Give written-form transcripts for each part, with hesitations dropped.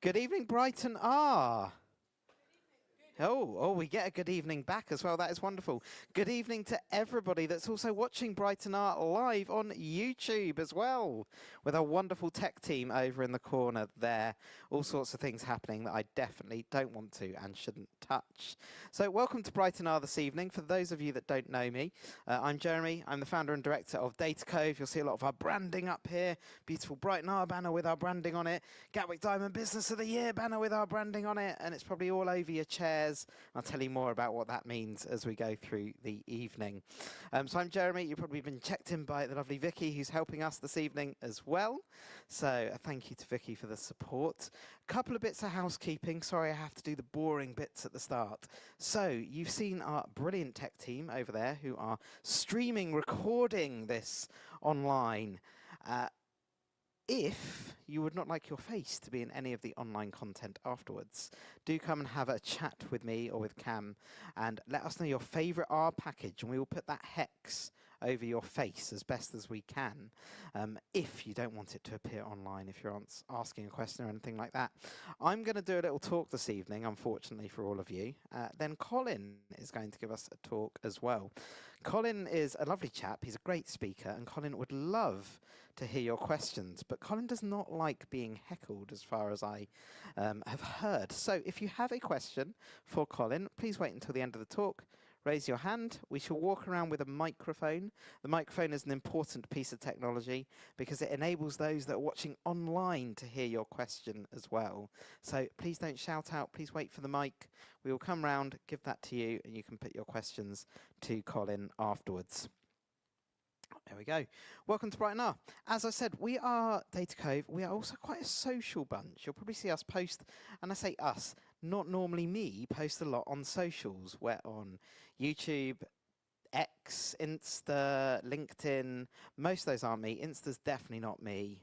Good evening, Brighton. We get a good evening back as well. That is wonderful. Good evening to everybody that's also watching Brighton Art live on YouTube as well, with our wonderful tech team over in the corner there. All sorts of things happening that I definitely don't want to and shouldn't touch. So welcome to Brighton Art this evening. For those of you that don't know me, I'm Jeremy. I'm the founder and director of Datacove. You'll see a lot of our branding up here. Beautiful Brighton Art banner with our branding on it. Gatwick Diamond Business of the Year banner with our branding on it. And it's probably all over your chairs. I'll tell you more about what that means as we go through the evening. So I'm Jeremy. You've probably been checked in by the lovely Vicky, who's helping us this evening as well. So thank you to Vicky for the support. A couple of bits of housekeeping. Sorry, I have to do the boring bits at the start. So you've seen our brilliant tech team over there who are streaming, recording this online. If you would not like your face to be in any of the online content afterwards, do come and have a chat with me or with Cam and let us know your favourite R package, and we will put that hex over your face as best as we can, if you don't want it to appear online, if you're asking a question or anything like that. I'm going to do a little talk this evening, unfortunately for all of you. Then Colin is going to give us a talk as well. Colin is a lovely chap. He's a great speaker, and Colin would love to hear your questions, but Colin does not like being heckled, as far as I have heard. So if you have a question for Colin, please wait until the end of the talk. Raise your hand. We shall walk around with a microphone. The microphone is an important piece of technology because it enables those that are watching online to hear your question as well. So please don't shout out. Please wait for the mic. We will come round, give that to you, and you can put your questions to Colin afterwards. There we go. Welcome to Brighton R. As I said, we are Datacove. We are also quite a social bunch. You'll probably see us post, and I say us, not normally me, post a lot on socials. We're on YouTube, X, Insta, LinkedIn. Most of those aren't me. Insta's definitely not me.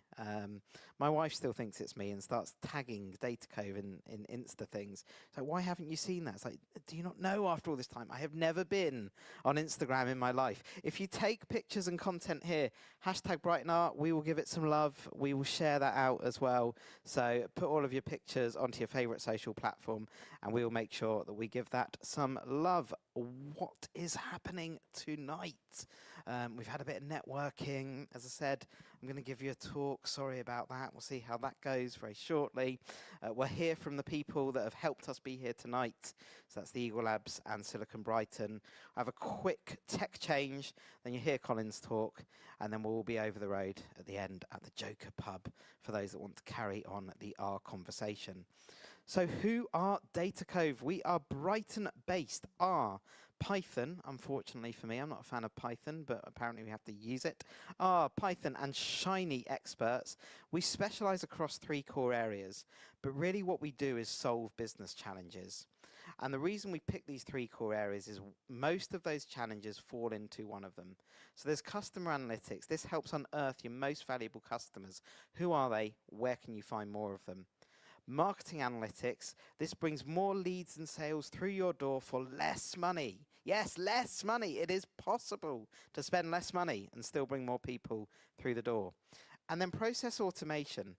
My wife still thinks it's me and starts tagging Datacove in Insta things. So why haven't you seen that? It's like, do you not know after all this time? I have never been on Instagram in my life. If you take pictures and content here, hashtag Brighton Art, we will give it some love. We will share that out as well. So put all of your pictures onto your favorite social platform and we will make sure that we give that some love. What is happening tonight? We've had a bit of networking. As I said, I'm going to give you a talk. Sorry about that. We'll see how that goes very shortly. We'll hear from the people that have helped us be here tonight. So that's the Eagle Labs and Silicon Brighton. I have a quick tech change, then you hear Colin's talk, and then we'll all be over the road at the end at the Joker pub for those that want to carry on the R conversation. So who are Datacove? We are Brighton-based R. Python, unfortunately for me, I'm not a fan of Python, but apparently we have to use it. R, Python, and Shiny experts. We specialize across 3 core areas, but really what we do is solve business challenges. And the reason we pick these 3 core areas is most of those challenges fall into one of them. So there's customer analytics. This helps unearth your most valuable customers. Who are they? Where can you find more of them? Marketing analytics, this brings more leads and sales through your door for less money. Yes, less money. It is possible to spend less money and still bring more people through the door. And then process automation.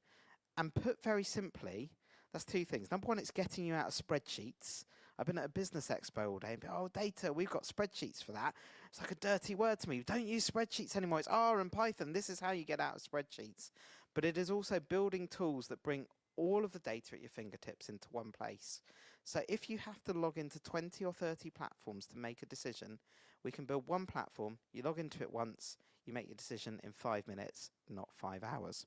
And put very simply, that's 2 things. Number 1, it's getting you out of spreadsheets. I've been at a business expo all day and oh, data, we've got spreadsheets for that. It's like a dirty word to me. Don't use spreadsheets anymore. It's R and Python. This is how you get out of spreadsheets. But it is also building tools that bring all of the data at your fingertips into one place. So if you have to log into 20 or 30 platforms to make a decision, we can build one platform, you log into it once, you make your decision in 5 minutes, not 5 hours.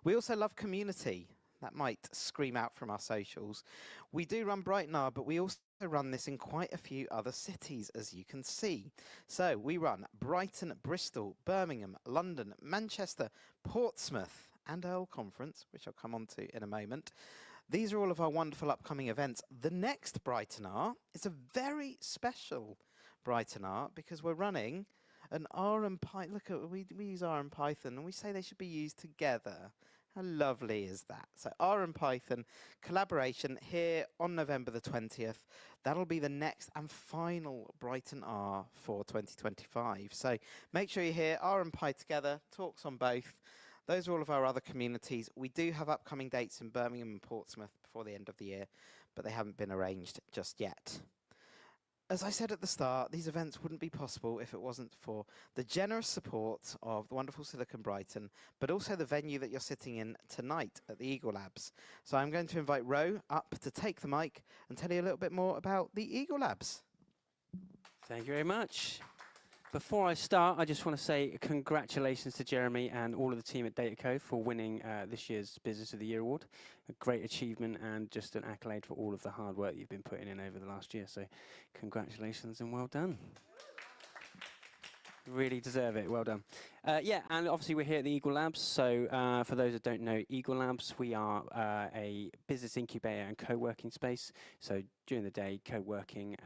We also love community. That might scream out from our socials. We do run Brighton R, but we also run this in quite a few other cities, as you can see. So we run Brighton, Bristol, Birmingham, London, Manchester, Portsmouth, and EARL Conference, which I'll come on to in a moment. These are all of our wonderful upcoming events. The next Brighton R is a very special Brighton R because we're running an R and Python. Look, we use R and Python, and we say they should be used together. How lovely is that? So R and Python collaboration here on November the 20th. That'll be the next and final Brighton R for 2025. So make sure you're here, R and Py together, talks on both. Those are all of our other communities. We do have upcoming dates in Birmingham and Portsmouth before the end of the year, but they haven't been arranged just yet. As I said at the start, these events wouldn't be possible if it wasn't for the generous support of the wonderful Silicon Brighton, but also the venue that you're sitting in tonight at the Eagle Labs. So I'm going to invite Ro up to take the mic and tell you a little bit more about the Eagle Labs. Thank you very much. Before I start, I just want to say congratulations to Jeremy and all of the team at Datacove for winning this year's Business of the Year award. A great achievement and just an accolade for all of the hard work you've been putting in over the last year. So congratulations and well done. Really deserve it. Well done. Yeah, and obviously we're here at the Eagle Labs. So for those that don't know Eagle Labs, we are a business incubator and co-working space. So during the day, co-working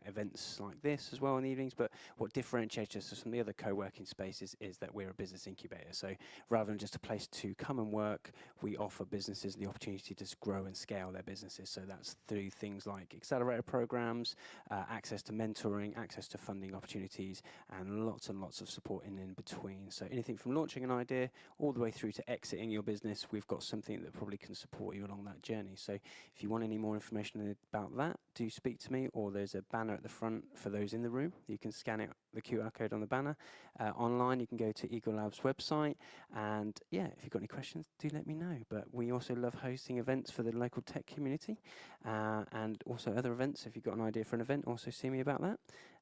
events like this as well in the evenings. But what differentiates us from the other co-working spaces is that we're a business incubator. So rather than just a place to come and work, we offer businesses the opportunity to grow and scale their businesses. So that's through things like accelerator programs, access to mentoring, access to funding opportunities, and lots of support in between. So anything from launching an idea all the way through to exiting your business, we've got something that probably can support you along that journey. So if you want any more information about that, do speak to me, or there's a banner at the front for those in the room. You can scan it, the QR code on the banner. Online, you can go to Eagle Labs website. And yeah, if you've got any questions, do let me know. But we also love hosting events for the local tech community and also other events. If you've got an idea for an event, also see me about that.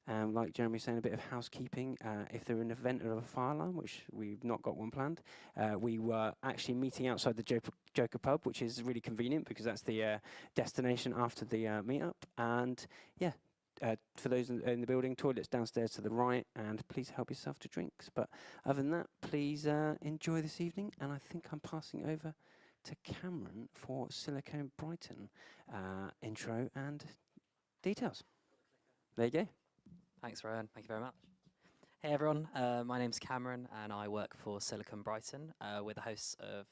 Like Jeremy saying, a bit of housekeeping. If they're an event or a fire alarm, which we've not got one planned, we were actually meeting outside the Joker pub, which is really convenient because that's the destination after the meetup. And yeah, for those in the building, toilets downstairs to the right, and please help yourself to drinks. But other than that, please enjoy this evening. And I think I'm passing over to Cameron for Silicon Brighton intro and details. There you go. Thanks, Rowan. Thank you very much. Hey, everyone. My name's Cameron, and I work for Silicon Brighton. We're the hosts of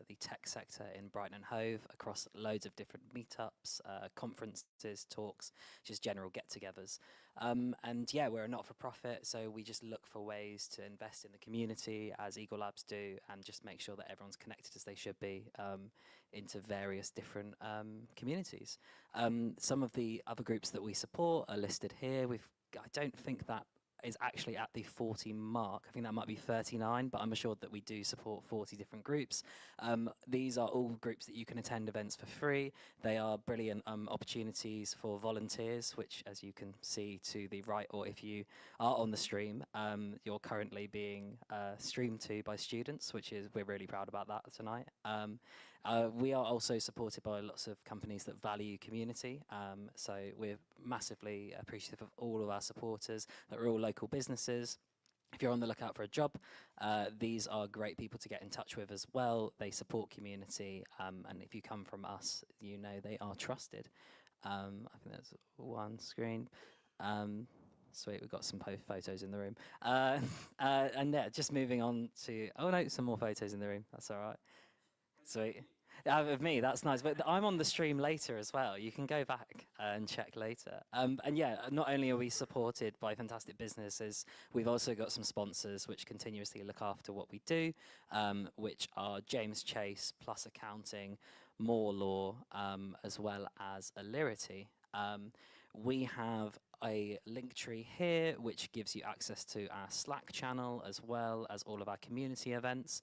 the tech sector in Brighton and Hove across loads of different meetups, conferences, talks, just general get-togethers. And yeah, we're a not-for-profit, so we just look for ways to invest in the community, as Eagle Labs do, and just make sure that everyone's connected as they should be into various different communities. Some of the other groups that we support are listed here. I don't think that is actually at the 40 mark. I think that might be 39, but I'm assured that we do support 40 different groups. These are all groups that you can attend events for free. They are brilliant opportunities for volunteers, which, as you can see to the right, or if you are on the stream, you're currently being streamed to by students, we're really proud about that tonight. We are also supported by lots of companies that value community, so we're massively appreciative of all of our supporters that are all local businesses. If you're on the lookout for a job, these are great people to get in touch with as well. They support community, and if you come from us, you know they are trusted. I think there's one screen. Sweet, we've got some photos in the room. And yeah, just moving on to, oh no, some more photos in the room, that's all right. Sweet. Of me, that's nice. But I'm on the stream later as well. You can go back and check later. And yeah, not only are we supported by fantastic businesses, we've also got some sponsors which continuously look after what we do, which are James Chase, Plus Accounting, More Law, as well as Alirity. We have a link tree here, which gives you access to our Slack channel, as well as all of our community events,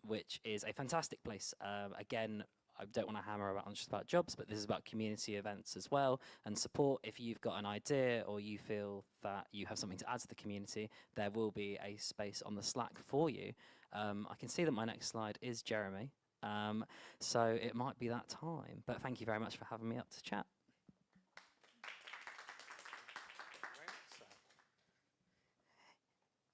which is a fantastic place. Again, I don't want to hammer on just about jobs, but this is about community events as well, and support. If you've got an idea or you feel that you have something to add to the community, there will be a space on the Slack for you. I can see that my next slide is Jeremy, so it might be that time. But thank you very much for having me up to chat.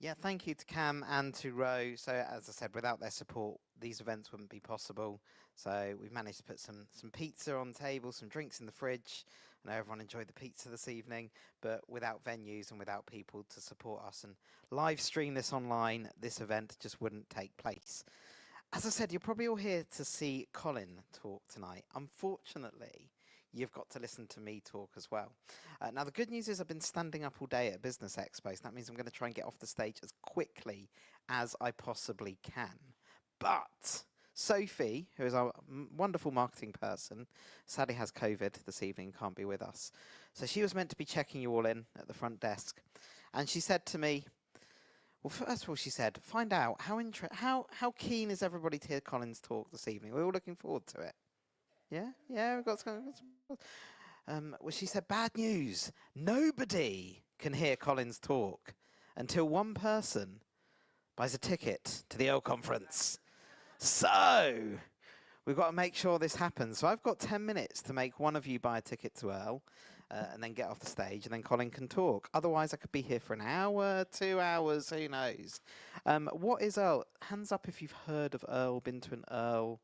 Yeah, thank you to Cam and to Ro. So as I said, without their support, these events wouldn't be possible. So we've managed to put some pizza on the table, some drinks in the fridge. I know everyone enjoyed the pizza this evening, but without venues and without people to support us and live stream this online, this event just wouldn't take place. As I said, you're probably all here to see Colin talk tonight. Unfortunately, you've got to listen to me talk as well. Now, the good news is I've been standing up all day at Business Expo, so that means I'm going to try and get off the stage as quickly as I possibly can. But Sophie, who is our wonderful marketing person, sadly has COVID this evening, can't be with us. So she was meant to be checking you all in at the front desk. And she said to me, well, first of all, she said, find out how keen is everybody to hear Colin's talk this evening? We're all looking forward to it. Yeah, we've got some. Well, she said, bad news. Nobody can hear Colin's talk until one person buys a ticket to the EARL conference. So we've got to make sure this happens. So I've got 10 minutes to make one of you buy a ticket to EARL. And then get off the stage, and then Colin can talk. Otherwise, I could be here for an hour, 2 hours, who knows? What is EARL? Hands up if you've heard of EARL, been to an EARL.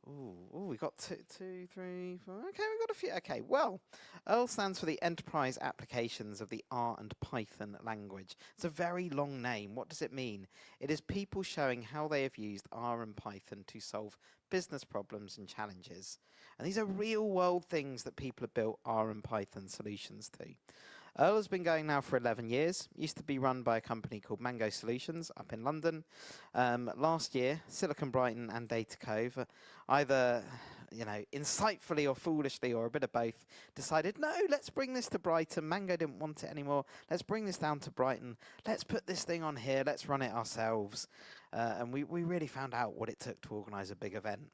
Ooh, we got two, 3, 4. Okay, we've got a few. Okay, well, EARL stands for the Enterprise Applications of the R and Python language. It's a very long name. What does it mean? It is people showing how they have used R and Python to solve business problems and challenges. And these are real world things that people have built R and Python solutions to. EARL has been going now for 11 years. Used to be run by a company called Mango Solutions up in London. Last year, Silicon Brighton and Datacove, either insightfully or foolishly or a bit of both, decided, no, let's bring this to Brighton. Mango didn't want it anymore. Let's bring this down to Brighton. Let's put this thing on here. Let's run it ourselves. And we really found out what it took to organise a big event.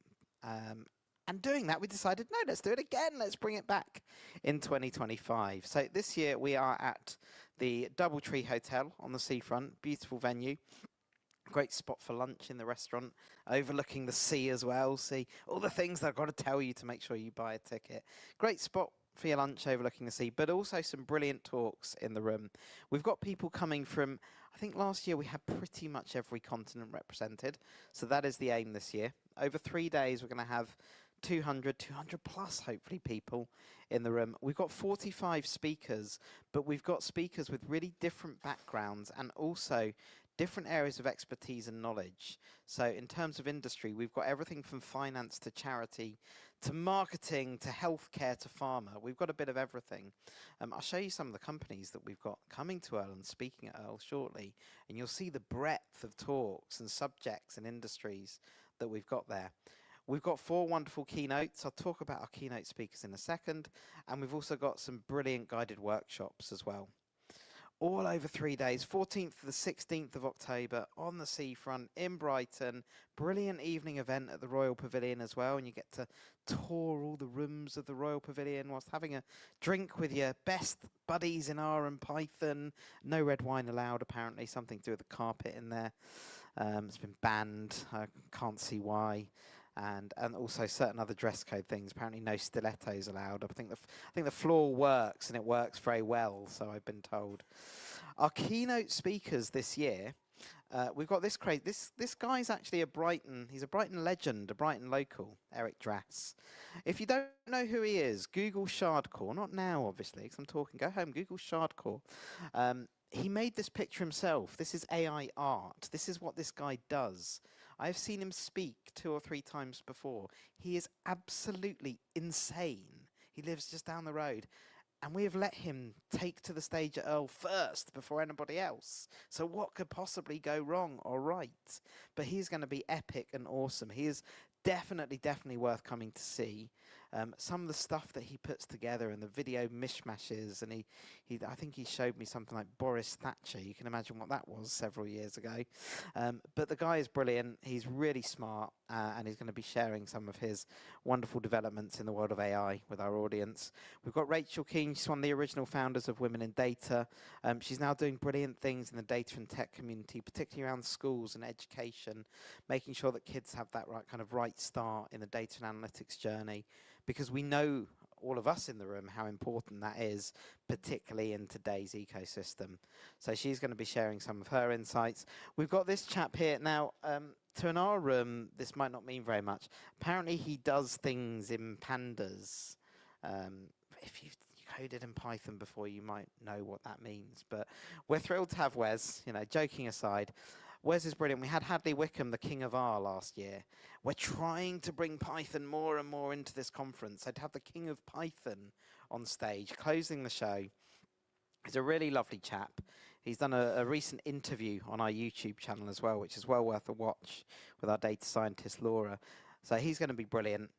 And doing that, we decided, no, let's do it again. Let's bring it back in 2025. So this year we are at the Doubletree Hotel on the seafront. Beautiful venue. Great spot for lunch in the restaurant, overlooking the sea as well. See all the things that I've got to tell you to make sure you buy a ticket. Great spot for your lunch overlooking the sea, but also some brilliant talks in the room. We've got people coming from, I think last year we had pretty much every continent represented. So that is the aim this year. Over 3 days, we're going to have 200 plus, hopefully, people in the room. We've got 45 speakers, but we've got speakers with really different backgrounds and also different areas of expertise and knowledge. So in terms of industry, we've got everything from finance to charity to marketing to healthcare to pharma. We've got a bit of everything. I'll show you some of the companies that we've got coming to EARL and speaking at EARL shortly, and you'll see the breadth of talks and subjects and industries that we've got there. We've got 4 wonderful keynotes. I'll talk about our keynote speakers in a second. And we've also got some brilliant guided workshops as well. All over 3 days, 14th to the 16th of October on the seafront in Brighton. Brilliant evening event at the Royal Pavilion as well. And you get to tour all the rooms of the Royal Pavilion whilst having a drink with your best buddies in R and Python. No red wine allowed, apparently. Something to do with the carpet in there. It's been banned. I can't see why. And also certain other dress code things. Apparently no stilettos allowed. I think the floor works, and it works very well, so I've been told. Our keynote speakers this year, we've got this guy's actually he's a Brighton legend, a Brighton local, Eric Drass. If you don't know who he is, Google Shardcore. Not now, obviously, because I'm talking. Go home, Google Shardcore. He made this picture himself. This is AI art. This is what this guy does. I've seen him speak 2 or 3 times before. He is absolutely insane. He lives just down the road. And we have let him take to the stage at EARL first before anybody else. So what could possibly go wrong or right? But he's going to be epic and awesome. He is definitely worth coming to see. Some of the stuff that he puts together and the video mishmashes, and I think he showed me something like Boris Thatcher. You can imagine what that was several years ago. But the guy is brilliant. He's really smart, and he's going to be sharing some of his wonderful developments in the world of AI with our audience. We've got Rachel Keane. She's one of the original founders of Women in Data. She's now doing brilliant things in the data and tech community, particularly around schools and education, making sure that kids have that right start in the data and analytics journey, because we know, all of us in the room, how important that is, particularly in today's ecosystem. So she's going to be sharing some of her insights. We've got this chap here. Now, to an R room, this might not mean very much. Apparently, he does things in pandas. If you've coded in Python before, you might know what that means. But we're thrilled to have Wes, joking aside. Wes is brilliant. We had Hadley Wickham, the king of R, last year. We're trying to bring Python more and more into this conference. I'd have the king of Python on stage, closing the show. He's a really lovely chap. He's done a recent interview on our YouTube channel as well, which is well worth a watch, with our data scientist Laura. So he's going to be brilliant.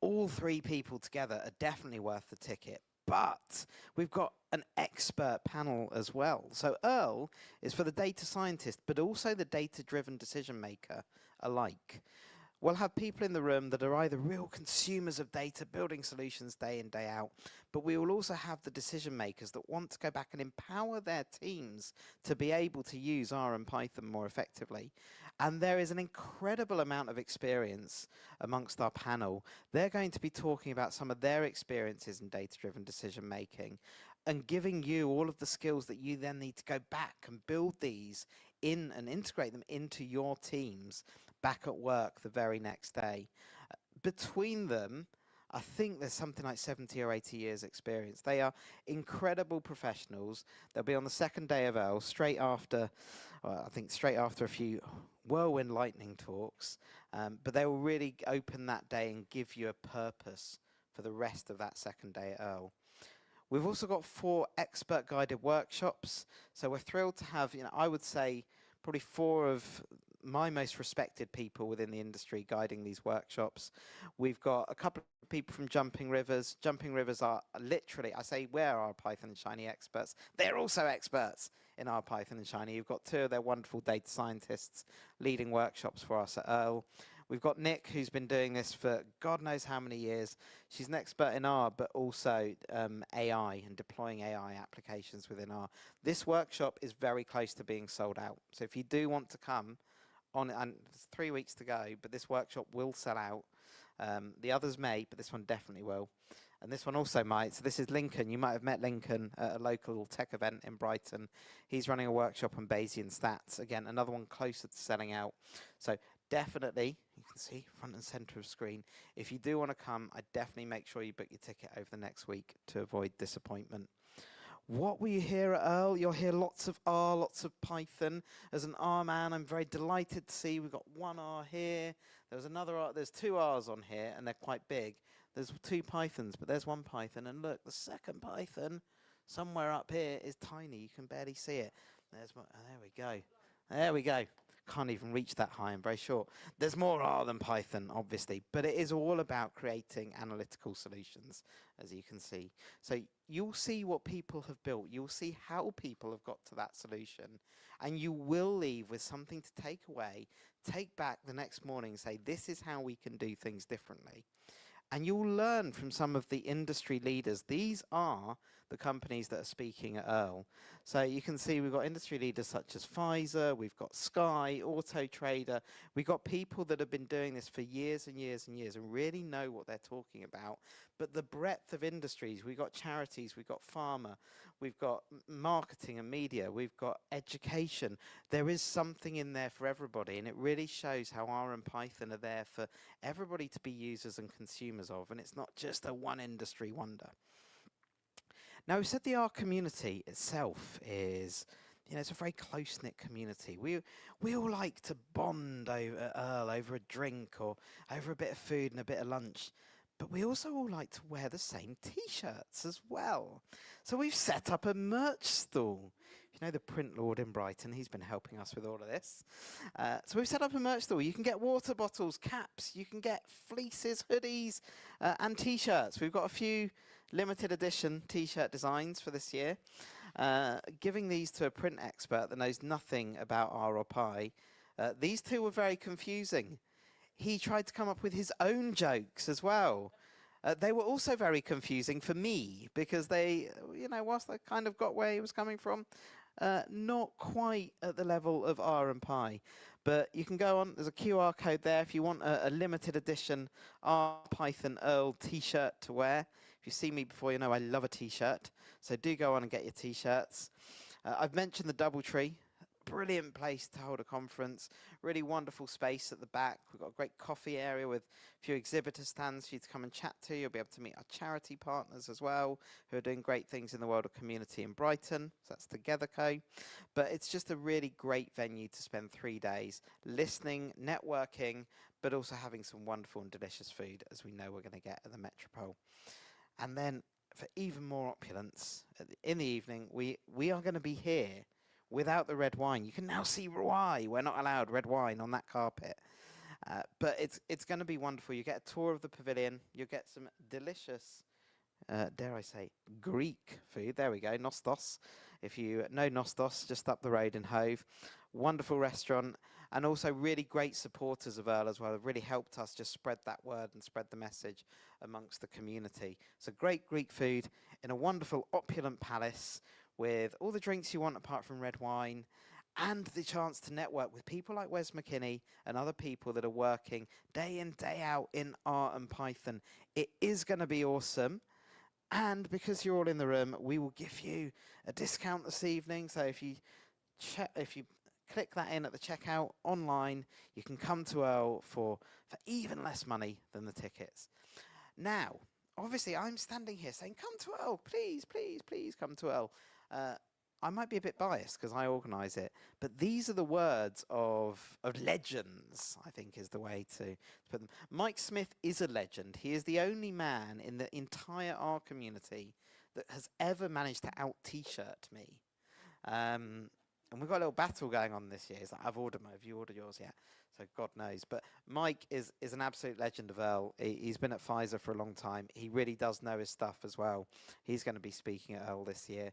All three people together are definitely worth the ticket. But we've got an expert panel as well. So EARL is for the data scientist, but also the data-driven decision maker alike. We'll have people in the room that are either real consumers of data, building solutions day in, day out, but we will also have the decision makers that want to go back and empower their teams to be able to use R and Python more effectively. And there is an incredible amount of experience amongst our panel. They're going to be talking about some of their experiences in data-driven decision making and giving you all of the skills that you then need to go back and build these in and integrate them into your teams back at work the very next day. Between them, I think there's something like 70 or 80 years experience. They are incredible professionals. They'll be on the second day of EARL, straight after a few whirlwind lightning talks, but they will really open that day and give you a purpose for the rest of that second day at EARL. We've also got 4 expert guided workshops, so we're thrilled to have, I would say, probably 4 of my most respected people within the industry guiding these workshops. We've got a couple of people from Jumping Rivers. Jumping Rivers are literally, I say, we're our Python and Shiny experts. They're also experts in our Python and Shiny. You've got 2 of their wonderful data scientists leading workshops for us at EARL. We've got Nick, who's been doing this for God knows how many years. She's an expert in R, but also AI and deploying AI applications within R. This workshop is very close to being sold out. So if you do want to come, and it's 3 weeks to go, but this workshop will sell out. The others may, but this one definitely will. And this one also might. So this is Lincoln. You might have met Lincoln at a local tech event in Brighton. He's running a workshop on Bayesian stats. Again, another one closer to selling out. So definitely, you can see front and center of screen. If you do want to come, I definitely make sure you book your ticket over the next week to avoid disappointment. What will you hear at EARL? You'll hear lots of R, lots of Python. As an R man, I'm very delighted to see we've got 1 R here. There's another R, there's 2 R's on here, and they're quite big. There's 2 Pythons, but there's 1 Python. And look, the second Python, somewhere up here, is tiny. You can barely see it. There's one, oh, there we go. There we go. Can't even reach that high, I'm very short. There's more R than Python, obviously, but it is all about creating analytical solutions, as you can see. So you'll see what people have built, you'll see how people have got to that solution, and you will leave with something to take away, take back the next morning and say, this is how we can do things differently. And you'll learn from some of the industry leaders. These are the companies that are speaking at EARL. So you can see we've got industry leaders such as Pfizer, we've got Sky, Auto Trader. We've got people that have been doing this for years and years and years and really know what they're talking about. But the breadth of industries, we've got charities, we've got pharma, we've got marketing and media, we've got education. There is something in there for everybody, and it really shows how R and Python are there for everybody to be users and consumers of, and it's not just a one industry wonder. Now, we've said the R community itself is, it's a very close-knit community. We all like to bond over EARL, over a drink or over a bit of food and a bit of lunch. But we also all like to wear the same T-shirts as well. So we've set up a merch stall. You know the print lord in Brighton, he's been helping us with all of this. So we've set up a merch stall. You can get water bottles, caps, you can get fleeces, hoodies, and T-shirts. We've got a few limited edition T-shirt designs for this year. Giving these to a print expert that knows nothing about R or Pi, these 2 were very confusing. He tried to come up with his own jokes as well. They were also very confusing for me because they, whilst I kind of got where he was coming from, not quite at the level of R and Pi. But you can go on, there's a QR code there if you want a limited edition R Python EARL T-shirt to wear. If you see me before, you know I love a T-shirt. So do go on and get your T-shirts. I've mentioned the Doubletree. Brilliant place to hold a conference, really wonderful space at the back. We've got a great coffee area with a few exhibitor stands for you to come and chat to. You'll be able to meet our charity partners as well, who are doing great things in the world of community in Brighton. So that's Datacove. But it's just a really great venue to spend 3 days listening, networking, but also having some wonderful and delicious food, as we know we're going to get at the Metropole. And then for even more opulence, in the evening, we are going to be here without the red wine. You can now see why we're not allowed red wine on that carpet. But it's going to be wonderful. You get a tour of the pavilion. You'll get some delicious, dare I say, Greek food. There we go, Nostos. If you know Nostos, just up the road in Hove. Wonderful restaurant, and also really great supporters of EARL as well. Have really helped us just spread that word and spread the message amongst the community. So great Greek food in a wonderful opulent palace with all the drinks you want apart from red wine, and the chance to network with people like Wes McKinney and other people that are working day in, day out in R and Python. It is going to be awesome. And because you're all in the room, we will give you a discount this evening. So if you click that in at the checkout online, you can come to EARL for even less money than the tickets. Now, obviously, I'm standing here saying, come to EARL, please, please, please come to EARL. I might be a bit biased because I organise it, but these are the words of legends, I think is the way to put them. Mike Smith is a legend. He is the only man in the entire R community that has ever managed to out-t-shirt me. And we've got a little battle going on this year. It's like, I've ordered mine. Have you ordered yours yet? So God knows. But Mike is an absolute legend of EARL. He's been at Pfizer for a long time. He really does know his stuff as well. He's going to be speaking at EARL this year.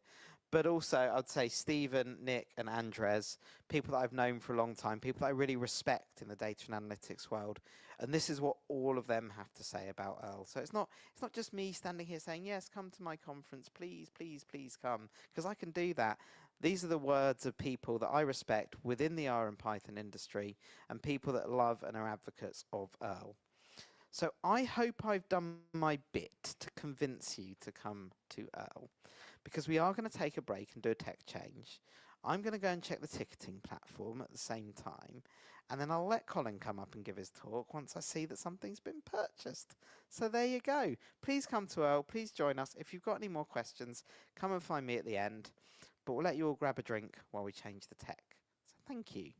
But also, I'd say Stephen, Nick, and Andres, people that I've known for a long time, people that I really respect in the data and analytics world. And this is what all of them have to say about EARL. So it's not just me standing here saying, yes, come to my conference, please, please, please come, because I can do that. These are the words of people that I respect within the R and Python industry, and people that love and are advocates of EARL. So I hope I've done my bit to convince you to come to EARL, because we are going to take a break and do a tech change. I'm going to go and check the ticketing platform at the same time, and then I'll let Colin come up and give his talk once I see that something's been purchased. So there you go. Please come to EARL. Please join us. If you've got any more questions, come and find me at the end. But we'll let you all grab a drink while we change the tech. So thank you.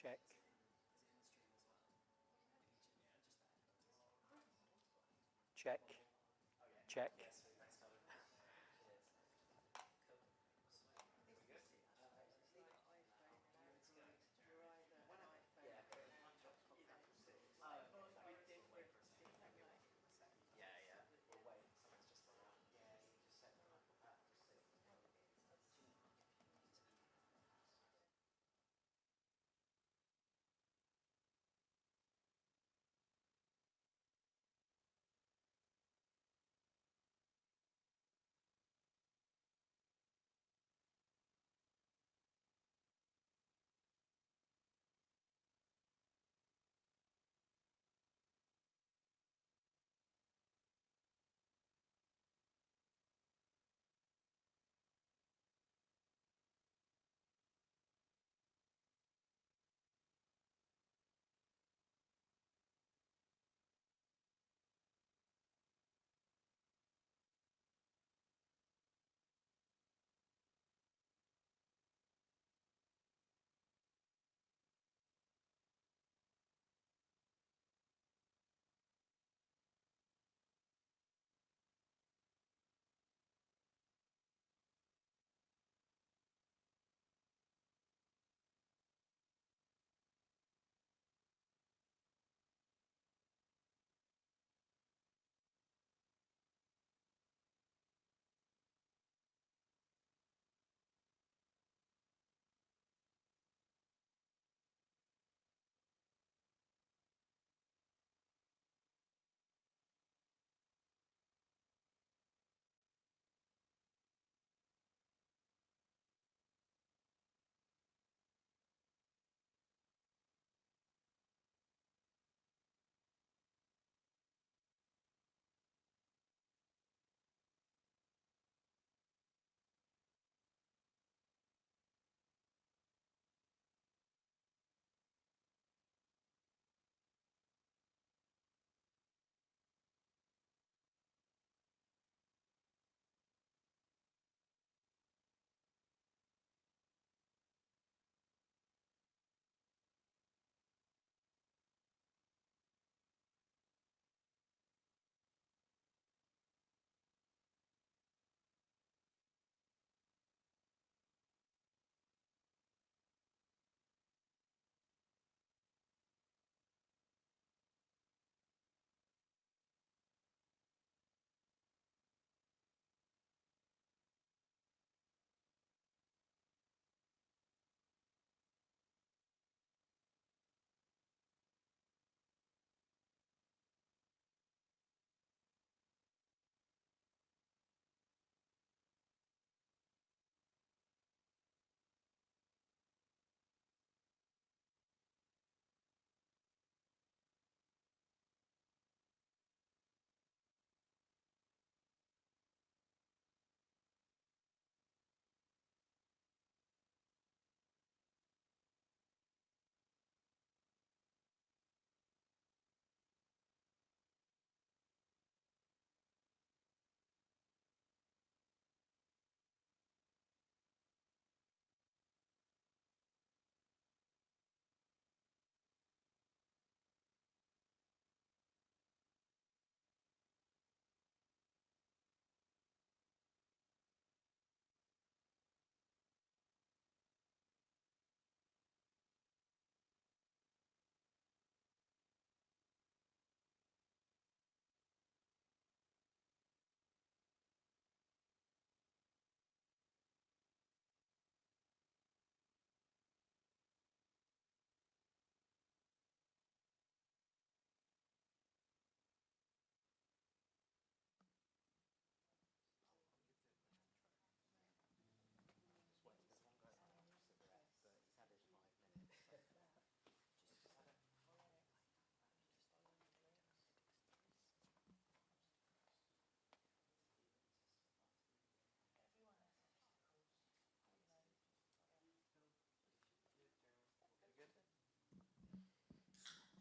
Check. Check. Check.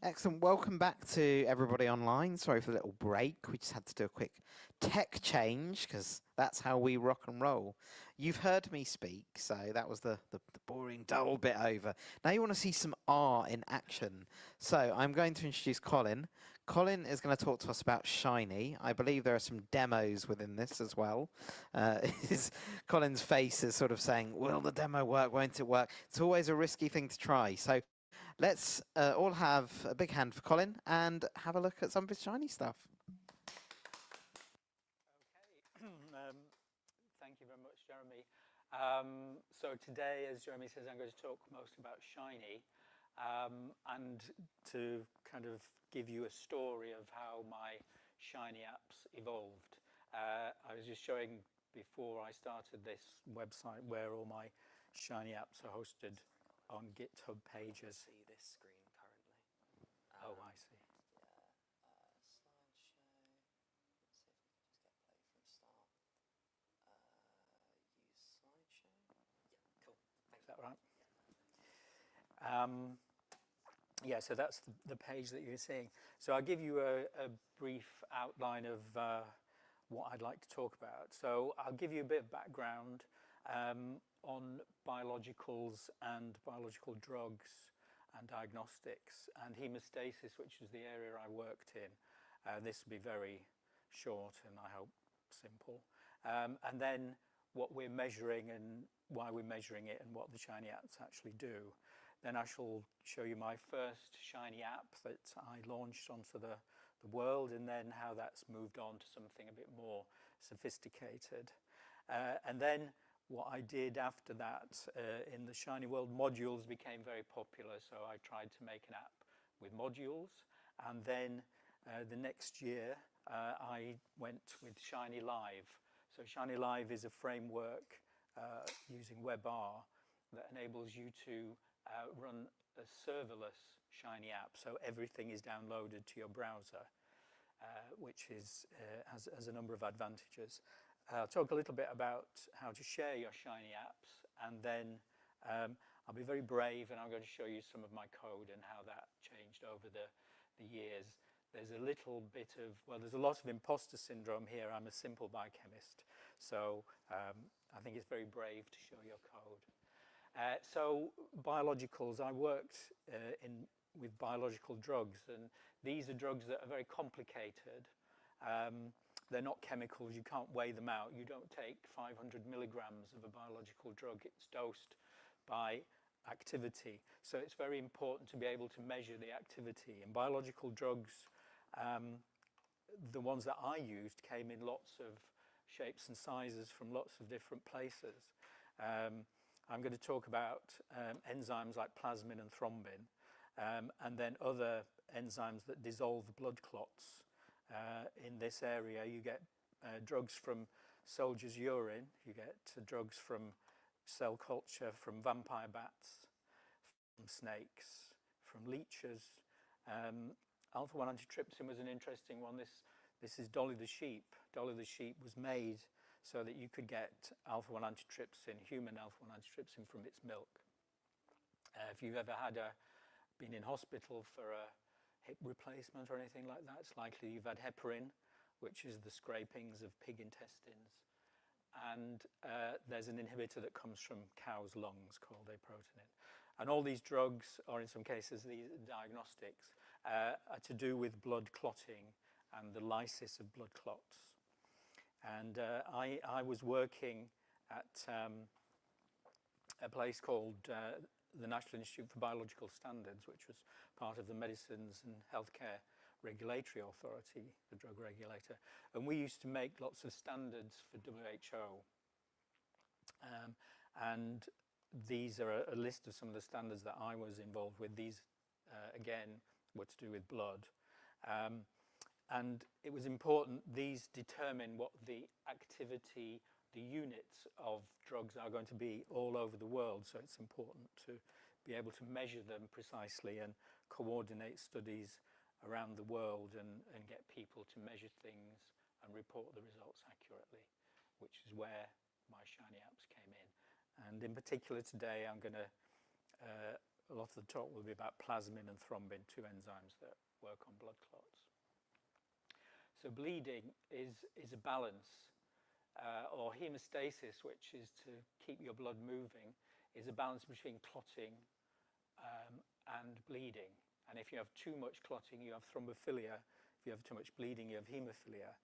Excellent. Welcome back to everybody online. Sorry for the little break. We just had to do a quick tech change because that's how we rock and roll. You've heard me speak, so that was the boring, dull bit over. Now you want to see some R in action. So I'm going to introduce Colin. Colin is going to talk to us about Shiny. I believe there are some demos within this as well. Colin's face is sort of saying, will the demo work, won't it work? It's always a risky thing to try. So let's all have a big hand for Colin and have a look at some of his Shiny stuff. Okay, thank you very much, Jeremy. So today, as Jeremy says, I'm going to talk most about Shiny and to kind of give you a story of how my Shiny apps evolved. I was just showing before I started this website where all my Shiny apps are hosted on GitHub pages. See this screen currently. Oh, I see. Yeah, so that's the page that you're seeing. So I'll give you a brief outline of what I'd like to talk about. So I'll give you a bit of background on biologicals and biological drugs and diagnostics and hemostasis, which is the area I worked in. This will be very short and I hope simple. And then what we're measuring and why we're measuring it and what the Shiny apps actually do. Then I shall show you my first Shiny app that I launched onto the world and then how that's moved on to something a bit more sophisticated. And then what I did after that in the Shiny world, modules became very popular, so I tried to make an app with modules. And then the next year I went with shinylive. So shinylive is a framework using WebR that enables you to run a serverless Shiny app, so everything is downloaded to your browser, which has a number of advantages. I'll talk a little bit about how to share your Shiny apps, and then I'll be very brave and I'm going to show you some of my code and how that changed over the years. There's a little bit of, well, there's a lot of imposter syndrome here. I'm a simple biochemist, so I think it's very brave to show your code. So biologicals, I worked with biological drugs, and these are drugs that are very complicated. They're not chemicals, you can't weigh them out. You don't take 500 milligrams of a biological drug, it's dosed by activity. So it's very important to be able to measure the activity. And biological drugs, the ones that I used came in lots of shapes and sizes from lots of different places. I'm going to talk about enzymes like plasmin and thrombin, and then other enzymes that dissolve blood clots. In this area, you get drugs from soldiers' urine, you get drugs from cell culture, from vampire bats, from snakes, from leeches. Alpha-1 antitrypsin was an interesting one. This is Dolly the sheep. Dolly the sheep was made so that you could get alpha-1 antitrypsin, human alpha-1 antitrypsin from its milk. If you've ever been in hospital for a hip replacement or anything like that, it's likely you've had heparin, which is the scrapings of pig intestines. And there's an inhibitor that comes from cow's lungs called aprotinib. And all these drugs, or in some cases these diagnostics, are to do with blood clotting and the lysis of blood clots. And I was working at a place called the National Institute for Biological Standards, which was part of the Medicines and Healthcare Regulatory Authority, the drug regulator. And we used to make lots of standards for WHO. And these are a list of some of the standards that I was involved with. These, again, were to do with blood. And it was important, these determine what the activity, the units of drugs are going to be all over the world. So it's important to be able to measure them precisely and coordinate studies around the world and get people to measure things and report the results accurately, which is where my Shiny apps came in. And in particular today, I'm going to a lot of the talk will be about plasmin and thrombin, two enzymes that work on blood clots. So bleeding is a balance, or hemostasis, which is to keep your blood moving, is a balance between clotting and bleeding. And if you have too much clotting, you have thrombophilia. If you have too much bleeding, you have haemophilia.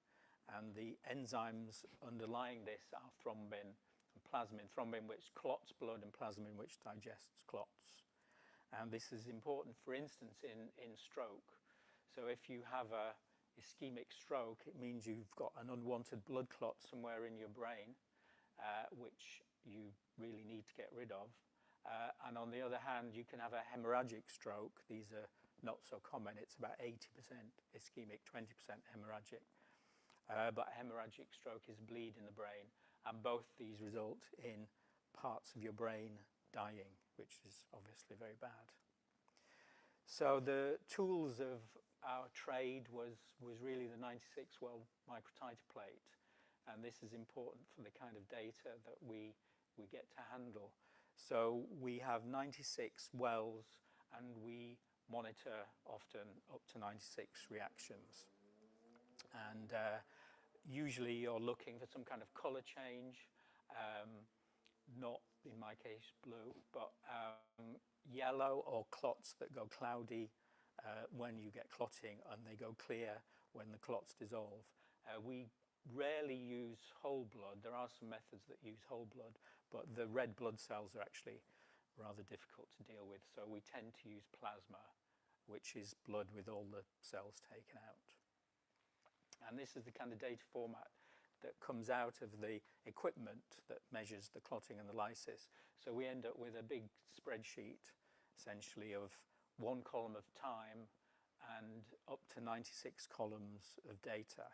And the enzymes underlying this are thrombin and plasmin. Thrombin, which clots blood, and plasmin, which digests clots. And this is important, for instance, in stroke. So if you have a ischemic stroke, it means you've got an unwanted blood clot somewhere in your brain, which you really need to get rid of. And on the other hand, you can have a hemorrhagic stroke. These are not so common. It's about 80% ischemic, 20% hemorrhagic. But hemorrhagic stroke is bleed in the brain. And both these result in parts of your brain dying, which is obviously very bad. So the tools of our trade was really the 96 well microtiter plate. And this is important for the kind of data that we get to handle. So we have 96 wells, and we monitor often up to 96 reactions. And usually you're looking for some kind of color change, not in my case blue, but yellow, or clots that go cloudy when you get clotting, and they go clear when the clots dissolve. We rarely use whole blood. There are some methods that use whole blood, but the red blood cells are actually rather difficult to deal with. So we tend to use plasma, which is blood with all the cells taken out. And this is the kind of data format that comes out of the equipment that measures the clotting and the lysis. So we end up with a big spreadsheet, essentially, of one column of time and up to 96 columns of data.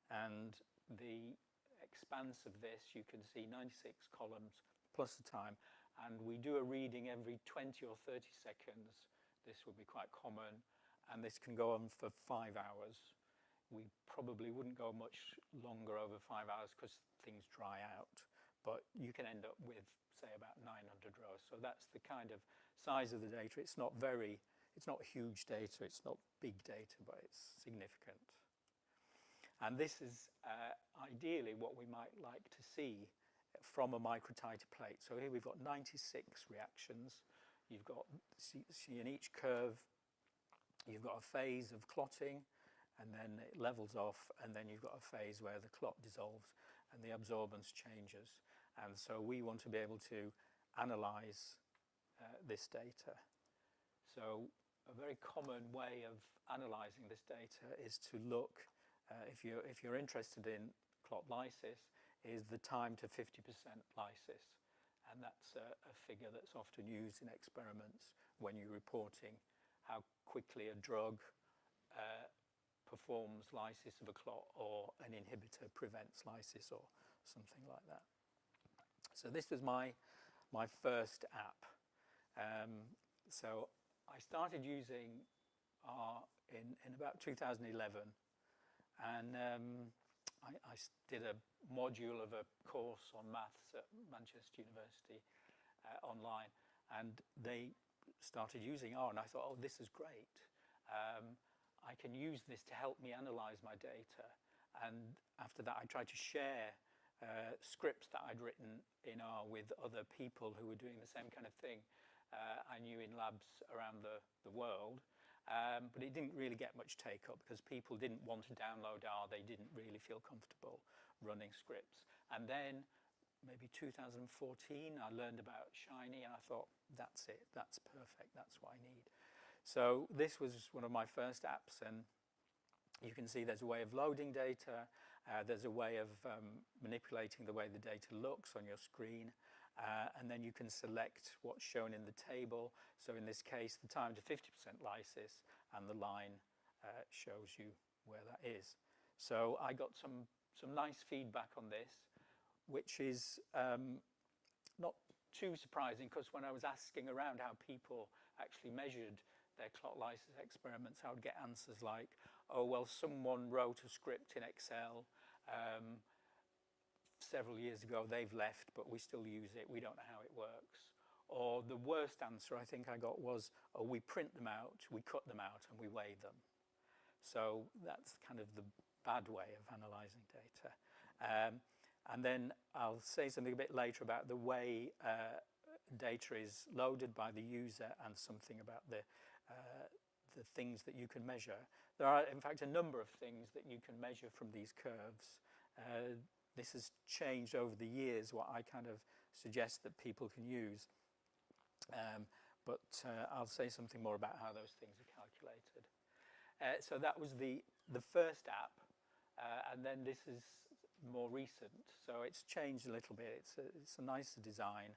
And the expanse of this, you can see 96 columns plus the time. And we do a reading every 20 or 30 seconds. This would be quite common. And this can go on for 5 hours. We probably wouldn't go much longer over 5 hours because things dry out. But you can end up with, say, about 900 rows. So that's the kind of size of the data. It's not huge data, it's not big data, but it's significant. And this is ideally what we might like to see from a microtiter plate. So here we've got 96 reactions. You've got, see in each curve, you've got a phase of clotting, and then it levels off, and then you've got a phase where the clot dissolves and the absorbance changes. And so we want to be able to analyze this data. So a very common way of analyzing this data is to look, if you're interested in clot lysis, is the time to 50% lysis. And that's a figure that's often used in experiments when you're reporting how quickly a drug performs lysis of a clot, or an inhibitor prevents lysis, or something like that. So this was my first app. So I started using R in about 2011, and I did a module of a course on maths at Manchester University online, and they started using R, and I thought, oh, this is great. I can use this to help me analyze my data. And after that, I tried to share scripts that I'd written in R with other people who were doing the same kind of thing. I knew in labs around the world, but it didn't really get much take up because people didn't want to download R. They didn't really feel comfortable running scripts. And then maybe 2014, I learned about Shiny, and I thought, that's it, that's perfect, that's what I need. So this was one of my first apps, and you can see there's a way of loading data, there's a way of manipulating the way the data looks on your screen, and then you can select what's shown in the table. So in this case, the time to 50% lysis, and the line shows you where that is. So I got some nice feedback on this, which is not too surprising, because when I was asking around how people actually measured their clot lysis experiments, I would get answers like, oh, well, someone wrote a script in Excel several years ago, they've left, but we still use it, we don't know how it works. Or the worst answer I think I got was, oh, we print them out, we cut them out, and we weigh them. So that's kind of the bad way of analysing data. And then I'll say something a bit later about the way data is loaded by the user and something about the things that you can measure. There are, in fact, a number of things that you can measure from these curves. This has changed over the years, what I kind of suggest that people can use. But I'll say something more about how those things are calculated. So that was the first app, and then this is more recent. So it's changed a little bit. It's a nicer design,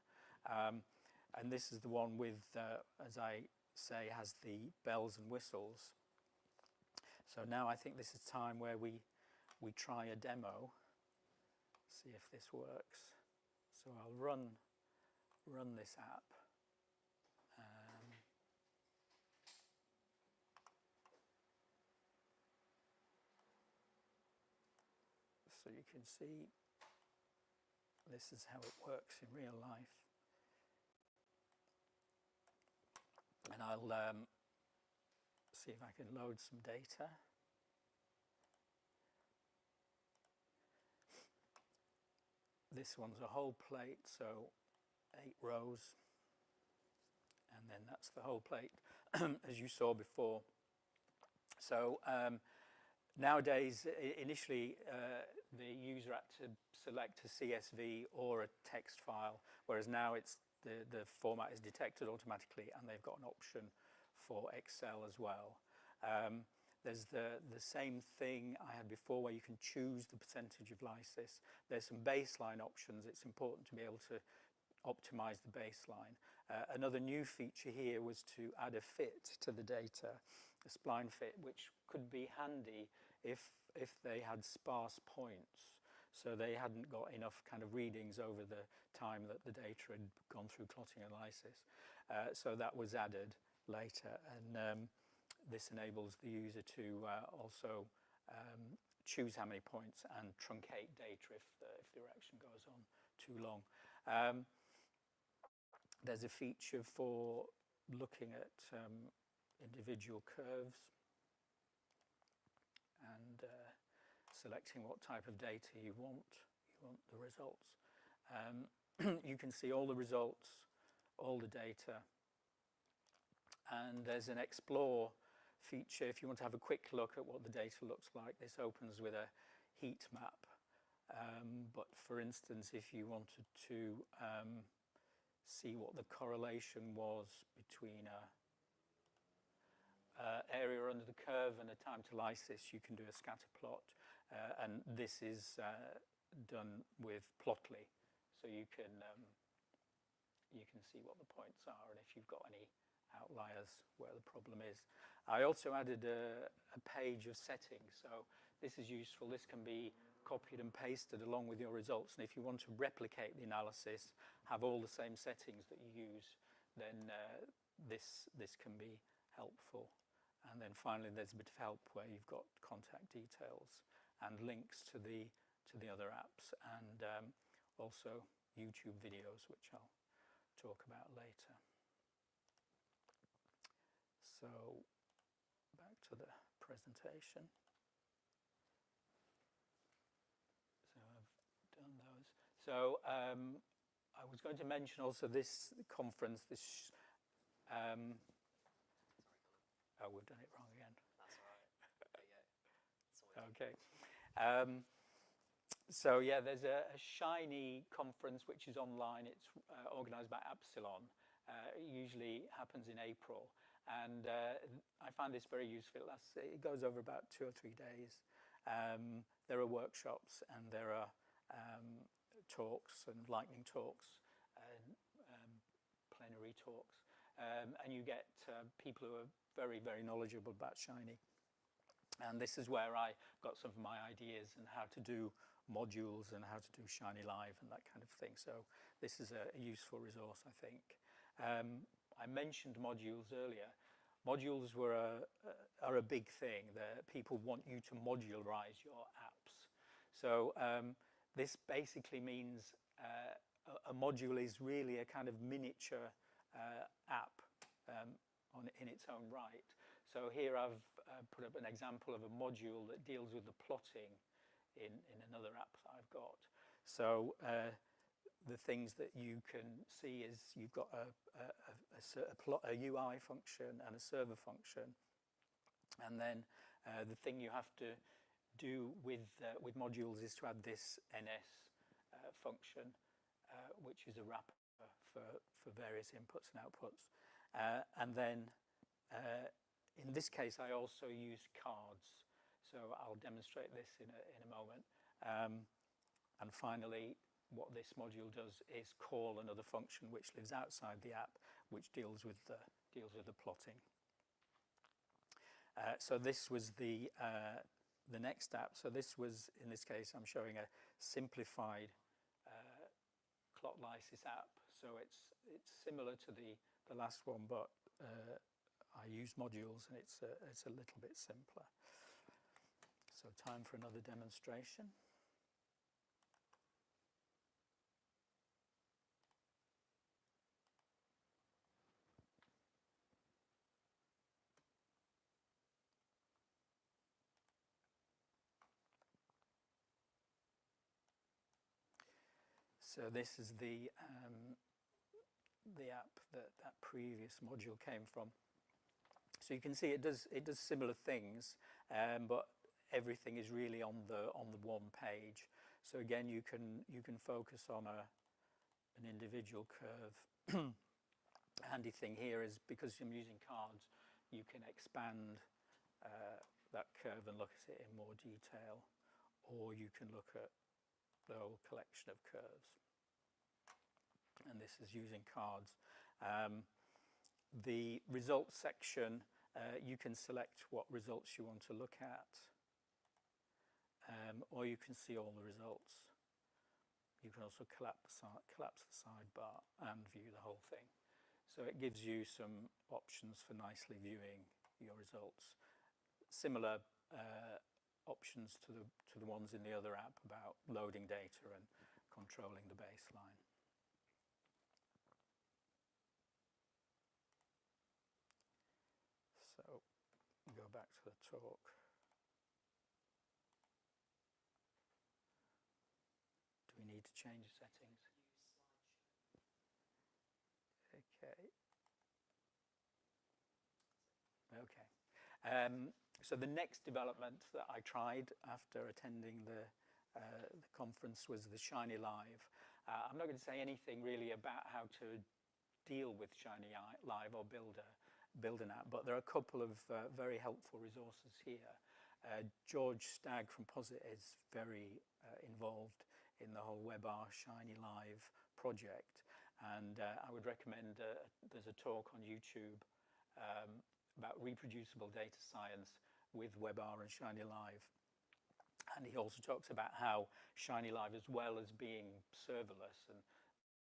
and this is the one with, as I say, has the bells and whistles. So now I think this is time where we try a demo, see if this works. So I'll run this app. So you can see this is how it works in real life. And I'll see if I can load some data. This one's a whole plate, so 8 rows. And then that's the whole plate, as you saw before. So nowadays, initially, the user had to select a CSV or a text file, whereas now it's the format is detected automatically, and they've got an option for Excel as well. There's the same thing I had before, where you can choose the percentage of lysis. There's some baseline options. It's important to be able to optimize the baseline. Another new feature here was to add a fit to the data, a spline fit, which could be handy if they had sparse points. So they hadn't got enough kind of readings over the time that the data had gone through clotting and lysis. So that was added later, and this enables the user to also choose how many points and truncate data if the direction goes on too long. There's a feature for looking at individual curves and selecting what type of data you want the results. You can see all the results, all the data, and there's an explore feature if you want to have a quick look at what the data looks like. This opens with a heat map, but for instance, if you wanted to see what the correlation was between a area under the curve and a time to lysis, you can do a scatter plot, and this is done with Plotly, so you can see what the points are and if you've got any outliers where the problem is. I also added a page of settings, so this is useful. This can be copied and pasted along with your results, and if you want to replicate the analysis, have all the same settings that you use, then this can be helpful. And then finally, there's a bit of help where you've got contact details and links to the other apps, and also YouTube videos, which I'll talk about later. So back to the presentation. So I've done those. So I was going to mention also this conference, this oh, we've done it wrong again. That's all right. There you go. Okay. So yeah, there's a Shiny conference which is online. It's organised by Epsilon. It usually happens in April, and I find this very useful. It goes over about 2 or 3 days. There are workshops and there are talks and lightning talks and plenary talks, and you get people who are very, very knowledgeable about Shiny. And this is where I got some of my ideas and how to do modules and how to do shinylive and that kind of thing. So this is a useful resource, I think. I mentioned modules earlier. Modules are a big thing. People want you to modularize your apps. So this basically means a module is really a kind of miniature app in its own right. So here I've put up an example of a module that deals with the plotting in another app that I've got. So the things that you can see is you've got a UI function and a server function, and then the thing you have to do with modules is to add this NS function, which is a wrapper for various inputs and outputs. And then in this case, I also use cards. So I'll demonstrate this in a moment. And finally, what this module does is call another function which lives outside the app, which deals with the plotting. So this was the next app. So this was, in this case, I'm showing a simplified clot lysis app. So it's similar to the last one, but I use modules, and it's a little bit simpler. So time for another demonstration. So this is the app that previous module came from. So you can see it does similar things, but everything is really on the one page. So again, you can focus on an individual curve. Handy thing here is, because I'm using cards, you can expand that curve and look at it in more detail, or you can look at the whole collection of curves. And this is using cards. The results section, you can select what results you want to look at, or you can see all the results. You can also collapse the sidebar and view the whole thing. So it gives you some options for nicely viewing your results. Similar options to the ones in the other app about loading data and controlling the baseline. So go back to the talk. Do we need to change the settings? Okay. So the next development that I tried after attending the conference was the shinylive. I'm not going to say anything really about how to deal with shinylive or build an app, but there are a couple of very helpful resources here. George Stagg from Posit is very involved in the whole WebR shinylive project, and I would recommend, there's a talk on YouTube about reproducible data science with WebR and shinylive. And he also talks about how shinylive, as well as being serverless, and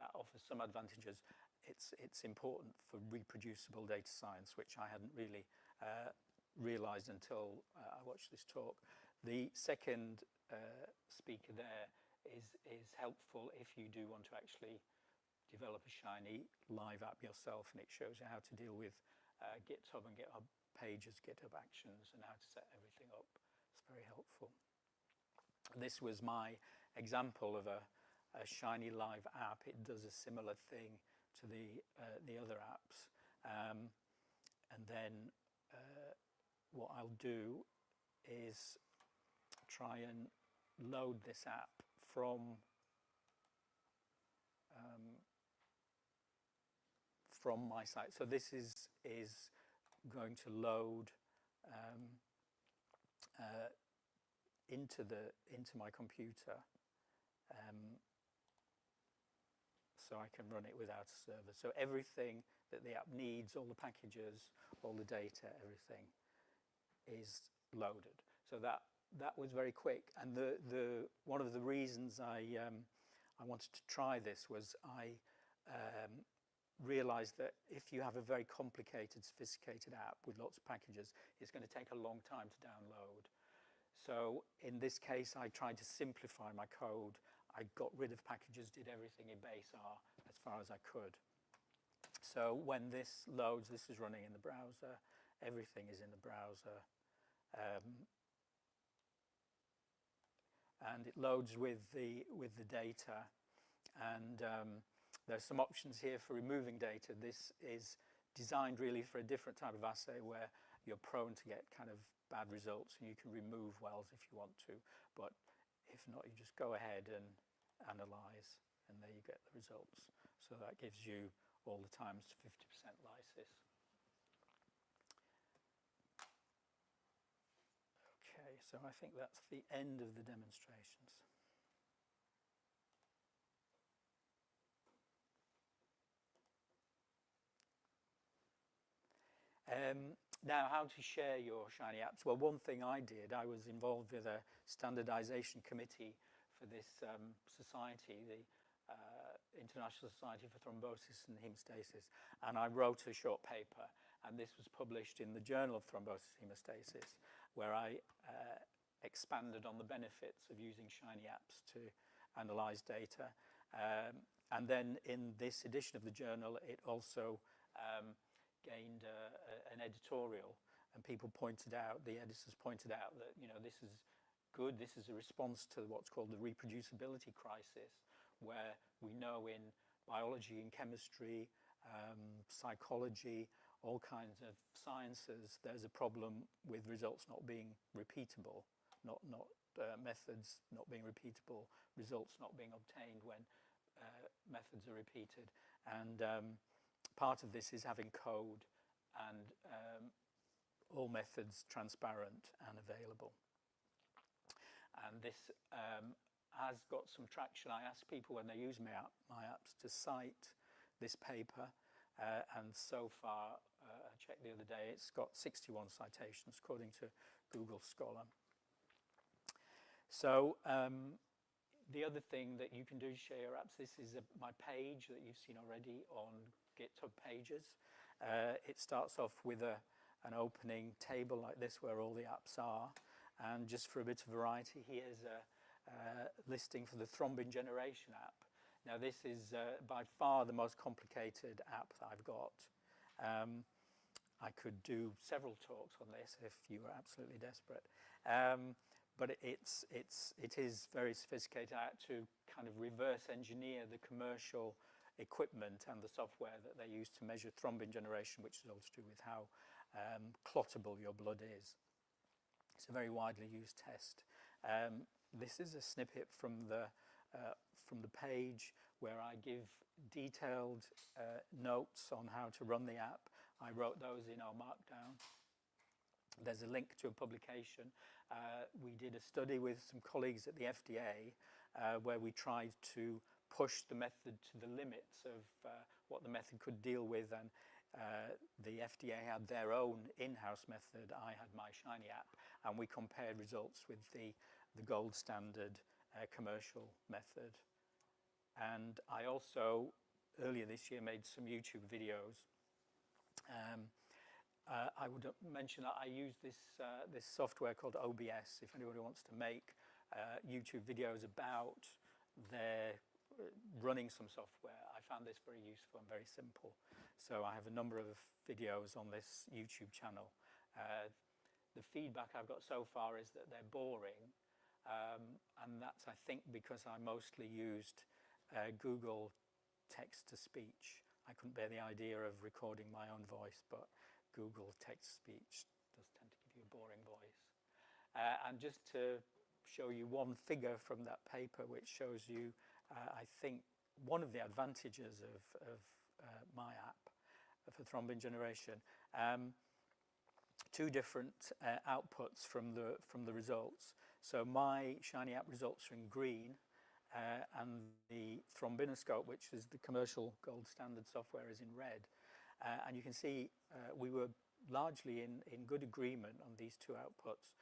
that offers some advantages, it's important for reproducible data science, which I hadn't really realized until I watched this talk. The second speaker there is helpful if you do want to actually develop a shinylive app yourself, and it shows you how to deal with GitHub and GitHub pages, GitHub actions, and how to set everything up. It's very helpful. This was my example of a shinylive app. It does a similar thing to the other apps. And then what I'll do is try and load this app from my site. So this is going to load into my computer, so I can run it without a server. So everything that the app needs, all the packages, all the data, everything is loaded. So that was very quick. And one of the reasons I wanted to try this was I realized that if you have a very complicated, sophisticated app with lots of packages, it's going to take a long time to download. So in this case, I tried to simplify my code. I got rid of packages, did everything in base R as far as I could. So when this loads, this is running in the browser. Everything is in the browser. And it loads with the data. And there's some options here for removing data. This is designed really for a different type of assay where you're prone to get kind of bad results, and you can remove wells if you want to. But if not, you just go ahead and analyze, and there you get the results. So that gives you all the times 50% lysis. Okay, so I think that's the end of the demonstrations. Now, how to share your Shiny apps? Well, one thing I did, I was involved with a standardization committee for this society, the International Society for Thrombosis and Hemostasis, and I wrote a short paper, and this was published in the Journal of Thrombosis and Hemostasis, where I expanded on the benefits of using Shiny apps to analyze data. And then in this edition of the journal, it also gained an editorial, and people pointed out, the editors pointed out that, you know, this is good, this is a response to what's called the reproducibility crisis, where we know in biology and chemistry, psychology, all kinds of sciences, there's a problem with results not being repeatable, methods not being repeatable, results not being obtained when methods are repeated. And part of this is having code and all methods transparent and available. And this has got some traction. I ask people when they use my apps to cite this paper, and so far, I checked the other day, it's got 61 citations according to Google Scholar. So the other thing that you can do to share your apps, this is my page that you've seen already on GitHub Pages. It starts off with an opening table like this where all the apps are. And just for a bit of variety, here's a listing for the thrombin generation app. Now this is by far the most complicated app that I've got. I could do several talks on this if you were absolutely desperate. But it is very sophisticated. I had to kind of reverse engineer the commercial equipment and the software that they use to measure thrombin generation, which is all to do with how clottable your blood is. It's a very widely used test. This is a snippet from the page where I give detailed notes on how to run the app. I wrote those in our Markdown. There's a link to a publication. We did a study with some colleagues at the FDA where we tried to push the method to the limits of what the method could deal with, and the FDA had their own in-house method. I had my Shiny app, and we compared results with the gold standard commercial method. And I also, earlier this year, made some YouTube videos. I would mention that I use this software called OBS. If anybody wants to make YouTube videos about their running some software, I found this very useful and very simple. So I have a number of videos on this YouTube channel. The feedback I've got so far is that they're boring, and that's, I think, because I mostly used Google text-to-speech. I couldn't bear the idea of recording my own voice, but Google text-to-speech does tend to give you a boring voice. And just to show you one figure from that paper, which shows you, I think, one of the advantages of my app for thrombin generation. Two different outputs from the results. So my Shiny app results are in green, and the thrombinoscope, which is the commercial gold standard software, is in red. And you can see we were largely in good agreement on these two outputs,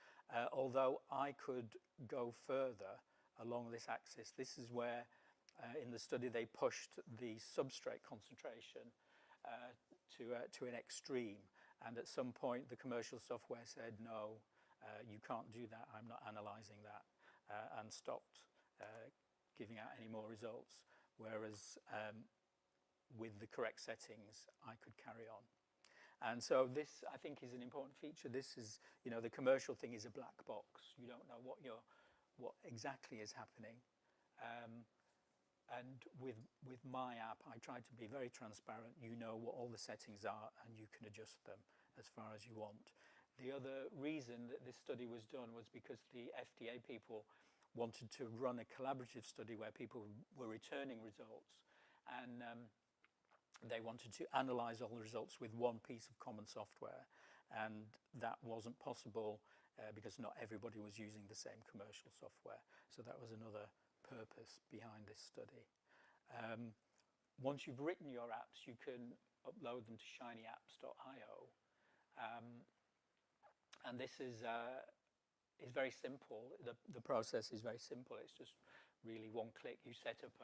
although I could go further along this axis. This is where in the study they pushed the substrate concentration to an extreme, and at some point the commercial software said, no, you can't do that, I'm not analyzing that, and stopped giving out any more results. Whereas with the correct settings, I could carry on. And so this, I think, is an important feature. This is, you know, the commercial thing is a black box. You don't know what exactly is happening. And with my app, I try to be very transparent. You know what all the settings are, and you can adjust them as far as you want. The other reason that this study was done was because the FDA people wanted to run a collaborative study where people were returning results, and they wanted to analyze all the results with one piece of common software, and that wasn't possible because not everybody was using the same commercial software. So that was another purpose behind this study. Once you've written your apps, you can upload them to shinyapps.io, and this is very simple. The process is very simple. It's just really one click. You set up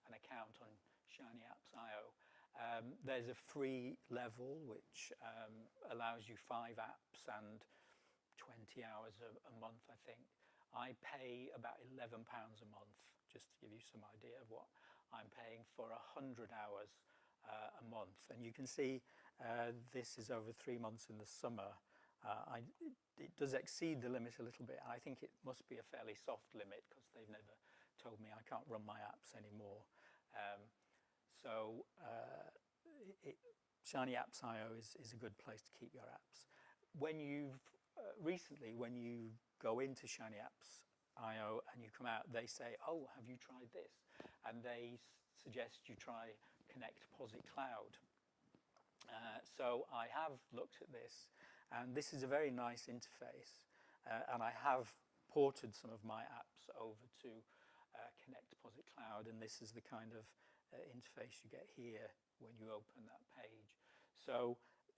an account on shinyapps.io. There's a free level which allows you 5 apps and 20 hours a month, I think. I pay about £11 a month, just to give you some idea of what I'm paying for 100 hours a month. And you can see this is over 3 months in the summer. It does exceed the limit a little bit. I think it must be a fairly soft limit because they've never told me I can't run my apps anymore. shinyapps.io is a good place to keep your apps. When you've recently, when you go into shinyapps.io and you come out, they say, "Oh, have you tried this?" And they suggest you try Posit Connect Cloud. So I have looked at this, and this is a very nice interface. And I have ported some of my apps over to Posit Connect Cloud, and this is the kind of interface you get here when you open that page. So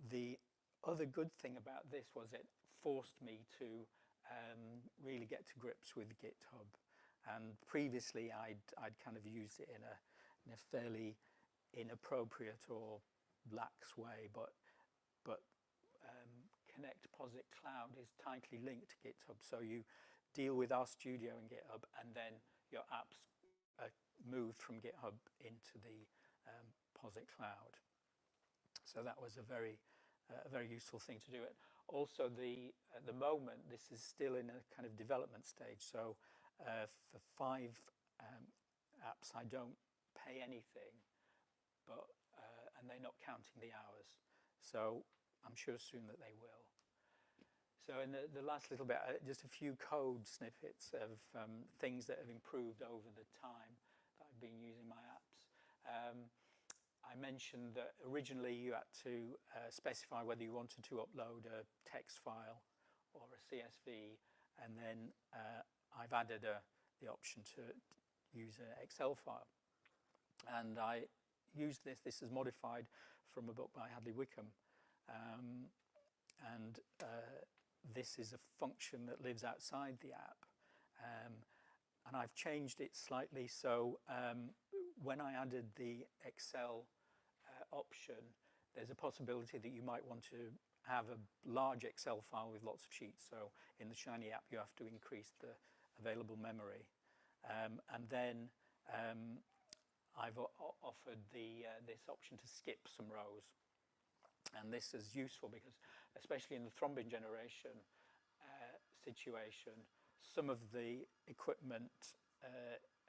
the other good thing about this was it forced me to really get to grips with GitHub. And previously I'd kind of used it in a fairly inappropriate or lax way, but Posit Connect Cloud is tightly linked to GitHub. So you deal with RStudio and GitHub, and then your apps are moved from GitHub into the Posit Cloud. So that was a very useful thing to do. It also, at the moment, this is still in a kind of development stage. So for 5 apps, I don't pay anything, but and they're not counting the hours. So I'm sure soon that they will. So in the last little bit, just a few code snippets of things that have improved over the time that I've been using my apps. I mentioned that originally you had to specify whether you wanted to upload a text file or a CSV, and then I've added the option to use an Excel file. And I used this. This is modified from a book by Hadley Wickham. This is a function that lives outside the app. And I've changed it slightly. So when I added the Excel option, there's a possibility that you might want to have a large Excel file with lots of sheets. So in the Shiny app, you have to increase the available memory. And then I've offered this option to skip some rows. And this is useful because, especially in the thrombin generation situation, some of the equipment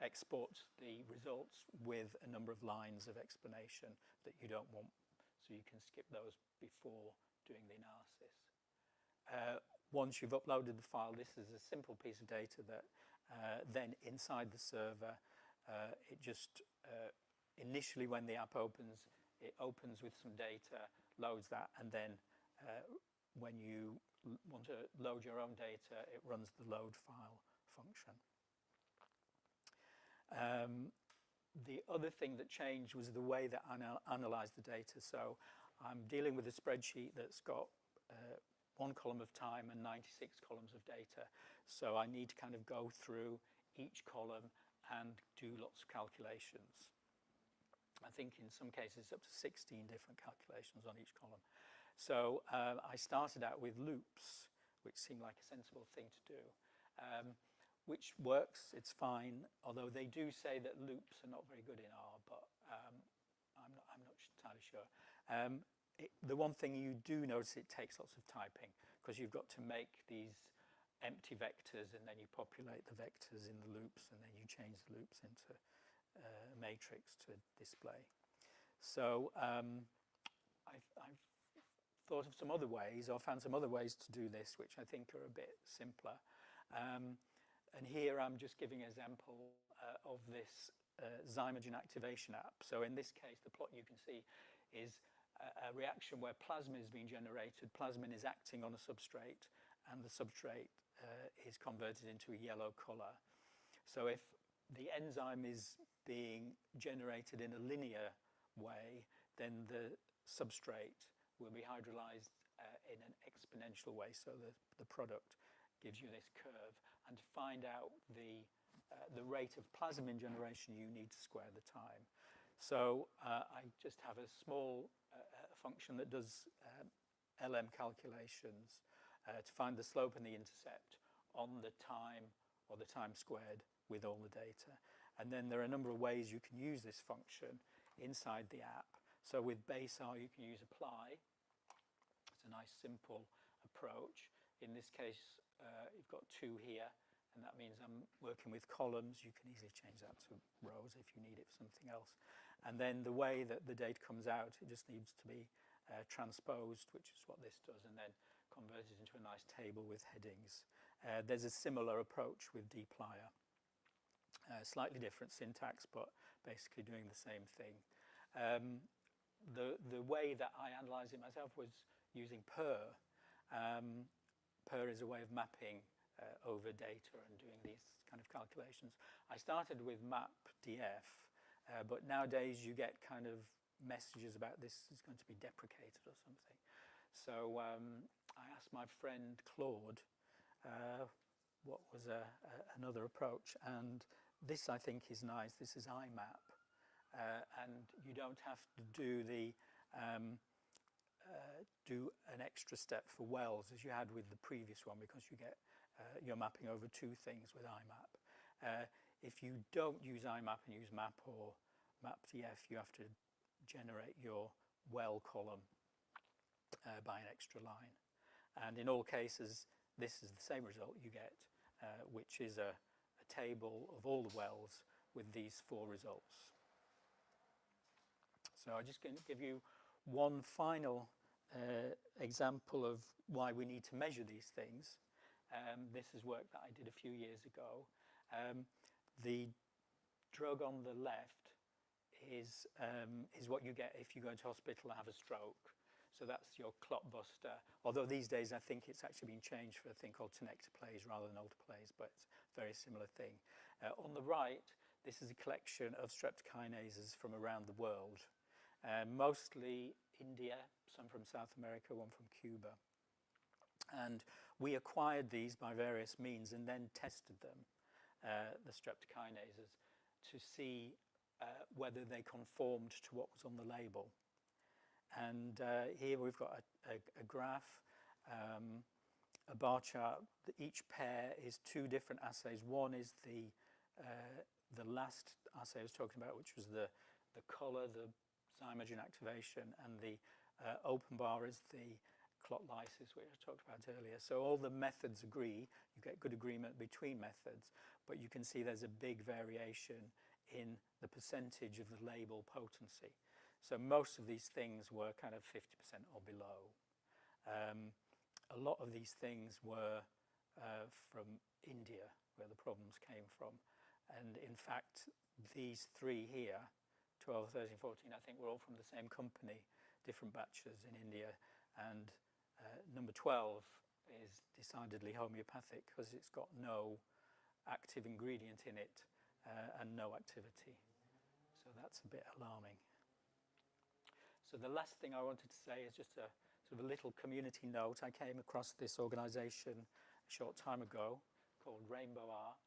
exports the results with a number of lines of explanation that you don't want, so you can skip those before doing the analysis. Once you've uploaded the file, this is a simple piece of data that then inside the server, it just initially when the app opens, it opens with some data, loads that, and then when you want to load your own data, it runs the load file function. The other thing that changed was the way that I analyze the data. So I'm dealing with a spreadsheet that's got 1 column of time and 96 columns of data. So I need to kind of go through each column and do lots of calculations. I think in some cases up to 16 different calculations on each column. So I started out with loops, which seemed like a sensible thing to do, which works, it's fine, although they do say that loops are not very good in R, but I'm I'm not entirely sure. The one thing you do notice, it takes lots of typing because you've got to make these empty vectors and then you populate the vectors in the loops and then you change the loops into a matrix to display. So I've thought of some other ways, or found some other ways to do this, which I think are a bit simpler. And here I'm just giving an example of this Zymogen activation app. So in this case, the plot you can see is a reaction where plasmin is being generated. Plasmin is acting on a substrate, and the substrate is converted into a yellow color. So if the enzyme is being generated in a linear way, then the substrate will be hydrolyzed in an exponential way. So the product gives you this curve. And to find out the rate of plasmin generation, you need to square the time. So I just have a small function that does LM calculations to find the slope and the intercept on the time, or the time squared, with all the data. And then there are a number of ways you can use this function inside the app. So with base R, you can use apply. It's a nice simple approach. In this case, you've got 2 here, and that means I'm working with columns. You can easily change that to rows if you need it for something else. And then the way that the data comes out, it just needs to be transposed, which is what this does, and then converted into a nice table with headings. There's a similar approach with dplyr. Slightly different syntax, but basically doing the same thing. The way that I analyze it myself was using PER. PER is a way of mapping over data and doing these kind of calculations. I started with mapdf, but nowadays you get kind of messages about this is going to be deprecated or something. So I asked my friend Claude what was another approach, and this I think is nice. This is IMAP, and you don't have to do the do an extra step for wells as you had with the previous one, because you get you're mapping over 2 things with IMAP. If you don't use IMAP and use MAP or mapdf, you have to generate your well column by an extra line. And in all cases, this is the same result you get, which is a table of all the wells with these 4 results. So I'm just going to give you one final example of why we need to measure these things. This is work that I did a few years ago. The drug on the left is what you get if you go into hospital and have a stroke. So that's your clot buster. Although these days I think it's actually been changed for a thing called tenecteplase rather than alteplase, but it's a very similar thing. On the right, this is a collection of streptokinases from around the world. Mostly India, some from South America, one from Cuba. And we acquired these by various means and then tested them, the streptokinases, to see whether they conformed to what was on the label. And here we've got a graph, a bar chart. Each pair is 2 different assays. One is the last assay I was talking about, which was the color, the Zymogen activation, and the open bar is the clot lysis, which I talked about earlier. So all the methods agree. You get good agreement between methods, but you can see there's a big variation in the percentage of the label potency. So most of these things were kind of 50% or below. A lot of these things were from India, where the problems came from. And in fact, these 3 here, 12, 13, 14, I think were all from the same company, different batches in India. And number 12 is decidedly homeopathic because it's got no active ingredient in it and no activity. So that's a bit alarming. So the last thing I wanted to say is just a sort of a little community note. I came across this organisation a short time ago called Rainbow R.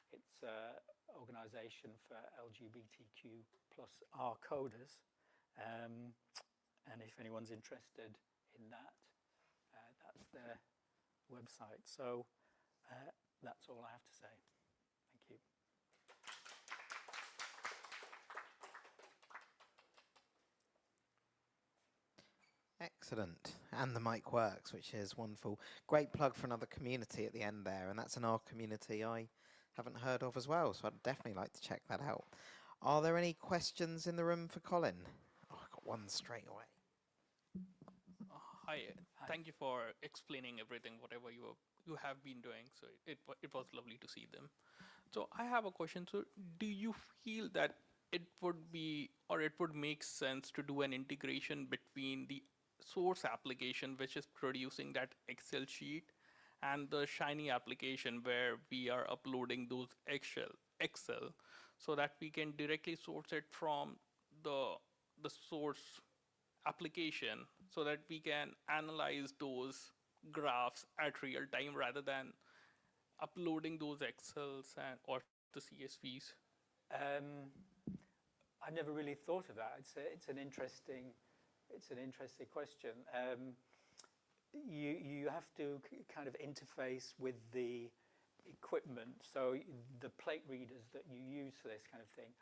It's an organisation for LGBTQ plus R coders. And if anyone's interested in that, that's their website. So that's all I have to say. Thank you. Excellent. And the mic works, which is wonderful. Great plug for another community at the end there, and that's an R community I haven't heard of as well, so I'd definitely like to check that out. Are there any questions in the room for Colin? Oh, I got one straight away. Hi, thank you for explaining everything, whatever you have been doing. So it was lovely to see them. So I have a question. So do you feel that it would be, or it would make sense to do an integration between the source application, which is producing that Excel sheet, and the Shiny application where we are uploading those Excel, so that we can directly source it from the source application, so that we can analyze those graphs at real time rather than uploading those Excels or the CSVs? I've never really thought of that. It's an interesting question. You have to kind of interface with the equipment. So the plate readers that you use for this kind of thing,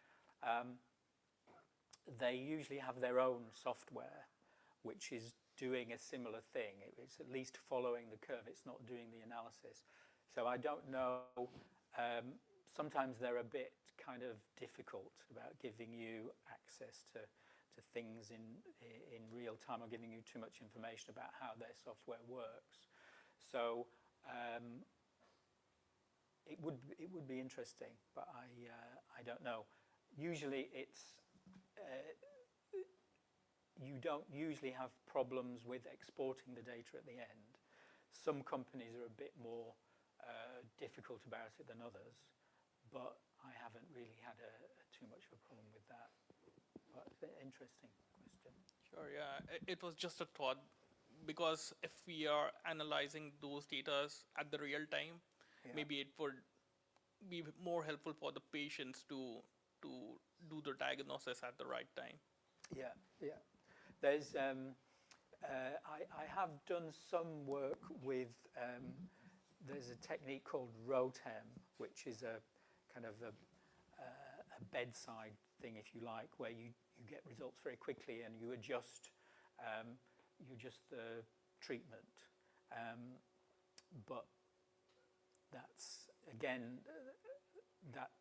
they usually have their own software, which is doing a similar thing. It's at least following the curve. It's not doing the analysis. So I don't know. Sometimes they're a bit kind of difficult about giving you access to things in real time, or giving you too much information about how their software works. So it would be interesting, but I don't know. Usually it's you don't usually have problems with exporting the data at the end. Some companies are a bit more difficult about it than others, but I haven't really had too much of a problem with that. But interesting question. Sure, yeah. It was just a thought, because if we are analyzing those data at the real time, maybe it would be more helpful for the patients to do the diagnosis at the right time. Yeah, yeah. There's I have done some work with there's a technique called ROTEM, which is a kind of a bedside thing, if you like, where you get results very quickly and you adjust the treatment. But that's again that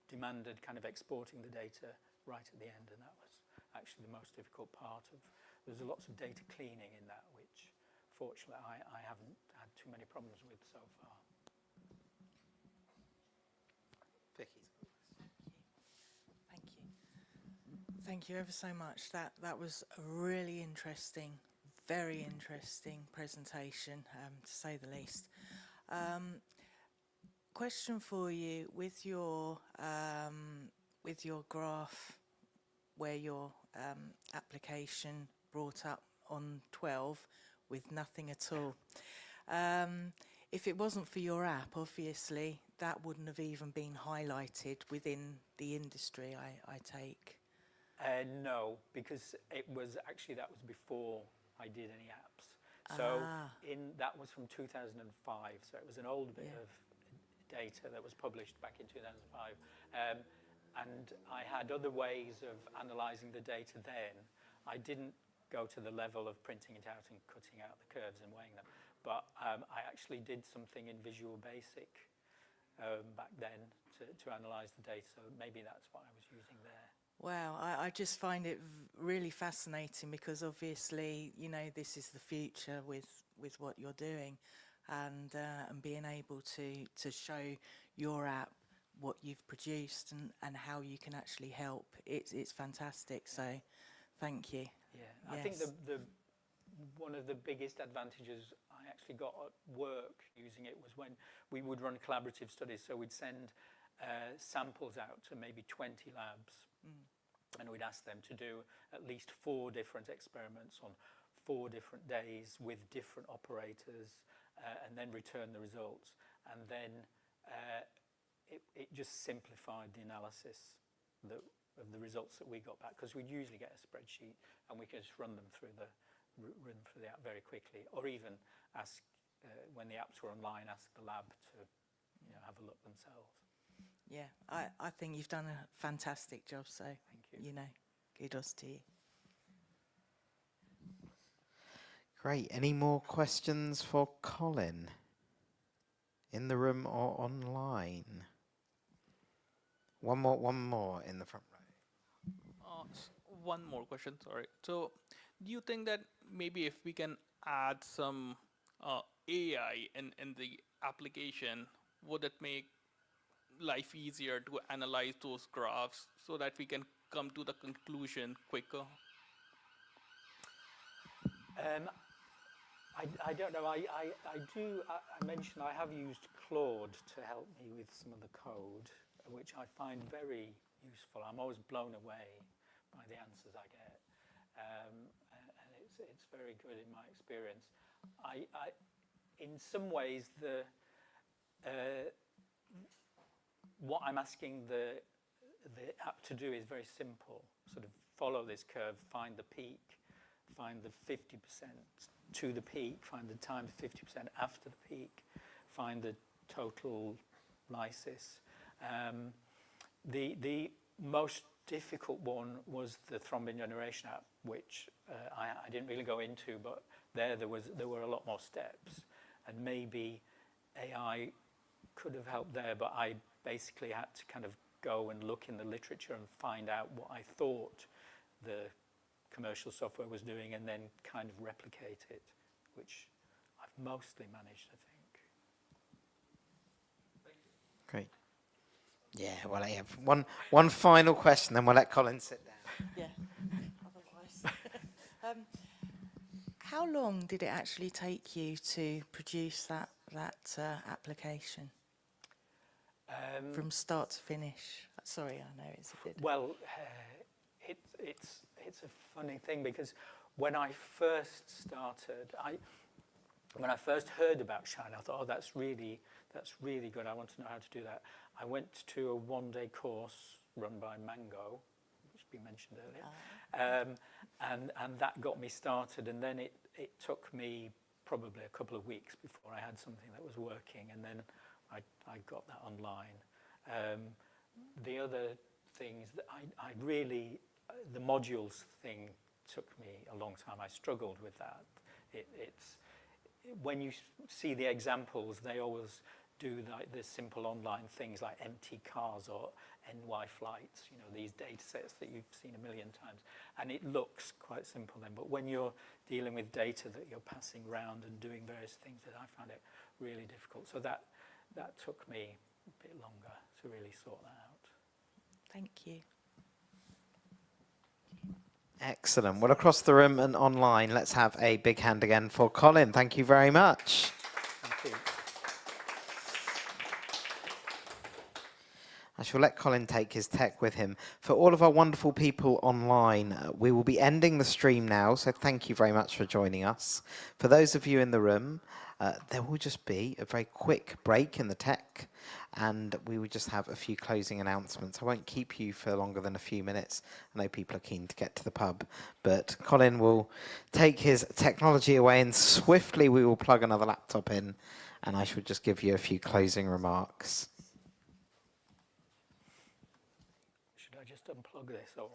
demanded kind of exporting the data right at the end, and that was actually the most difficult part of. There's lots of data cleaning in that, which fortunately I haven't had too many problems with so far. Vicky's. Thank you. Thank you ever so much. That was a really interesting, very interesting presentation, to say the least. Question for you: with your graph, where your application brought up on 12 with nothing at all. If it wasn't for your app, obviously, that wouldn't have even been highlighted within the industry, I take. No, because that was before I did any apps. So that was from 2005, so it was an old bit of data that was published back in 2005. And I had other ways of analysing the data then. I didn't go to the level of printing it out and cutting out the curves and weighing them. But I actually did something in Visual Basic back then to analyse the data, so maybe that's what I was using there. Wow, I just find it really fascinating, because obviously, you know, this is the future with what you're doing, and being able to show your app what you've produced and how you can actually help. It's fantastic, so thank you. Yeah, yes. I think the one of the biggest advantages I actually got at work using it was when we would run collaborative studies. So we'd send samples out to maybe 20 labs, and we'd ask them to do at least 4 different experiments on 4 different days with different operators, and then return the results. And then it just simplified the analysis of the results that we got back, because we'd usually get a spreadsheet and we could just run them through the app very quickly, or even ask when the apps were online, ask the lab to have a look themselves. Yeah, I think you've done a fantastic job, so Thank you. Kudos to you. Great. Any more questions for Colin? In the room or online? One more in the front row. One more question, sorry. So do you think that maybe if we can add some AI in the application, would it make life easier to analyze those graphs so that we can come to the conclusion quicker? I don't know. I mentioned I have used Claude to help me with some of the code, which I find very useful. I'm always blown away by the answers I get, and it's very good in my experience. In some ways, what I'm asking the app to do is very simple. Sort of follow this curve, find the peak, find the 50% to the peak, find the time to 50% after the peak, find the total lysis. The most difficult one was the thrombin generation app, which I didn't really go into, but there were a lot more steps, and maybe AI could have helped there, but I basically had to kind of go and look in the literature and find out what I thought the commercial software was doing and then kind of replicate it, which I've mostly managed, I think. Thank you. Great. Yeah, well, I have one final question, then we'll let Colin sit down. Yeah. Otherwise, how long did it actually take you to produce that application from start to finish? Sorry, I know it's a bit. Well, it's a funny thing because when I first started, when I first heard about Shine, I thought, oh, that's really good. I want to know how to do that. I went to a one-day course run by Mango, which we mentioned earlier, and that got me started. And then it took me probably a couple of weeks before I had something that was working, and then I got that online. The other things that I really, the modules thing took me a long time. I struggled with that. It's when you see the examples, they always do like the simple online things like empty cars or NY flights, you know, these data sets that you've seen a million times. And it looks quite simple then, but when you're dealing with data that you're passing around and doing various things, that I found it really difficult. So that took me a bit longer to really sort that out. Thank you. Excellent. Well, across the room and online, let's have a big hand again for Colin. Thank you very much. Thank you. I shall let Colin take his tech with him. For all of our wonderful people online, we will be ending the stream now, so thank you very much for joining us. For those of you in the room, there will just be a very quick break in the tech, and we will just have a few closing announcements. I won't keep you for longer than a few minutes. I know people are keen to get to the pub, but Colin will take his technology away, and swiftly we will plug another laptop in, and I shall just give you a few closing remarks. Should I just unplug this or?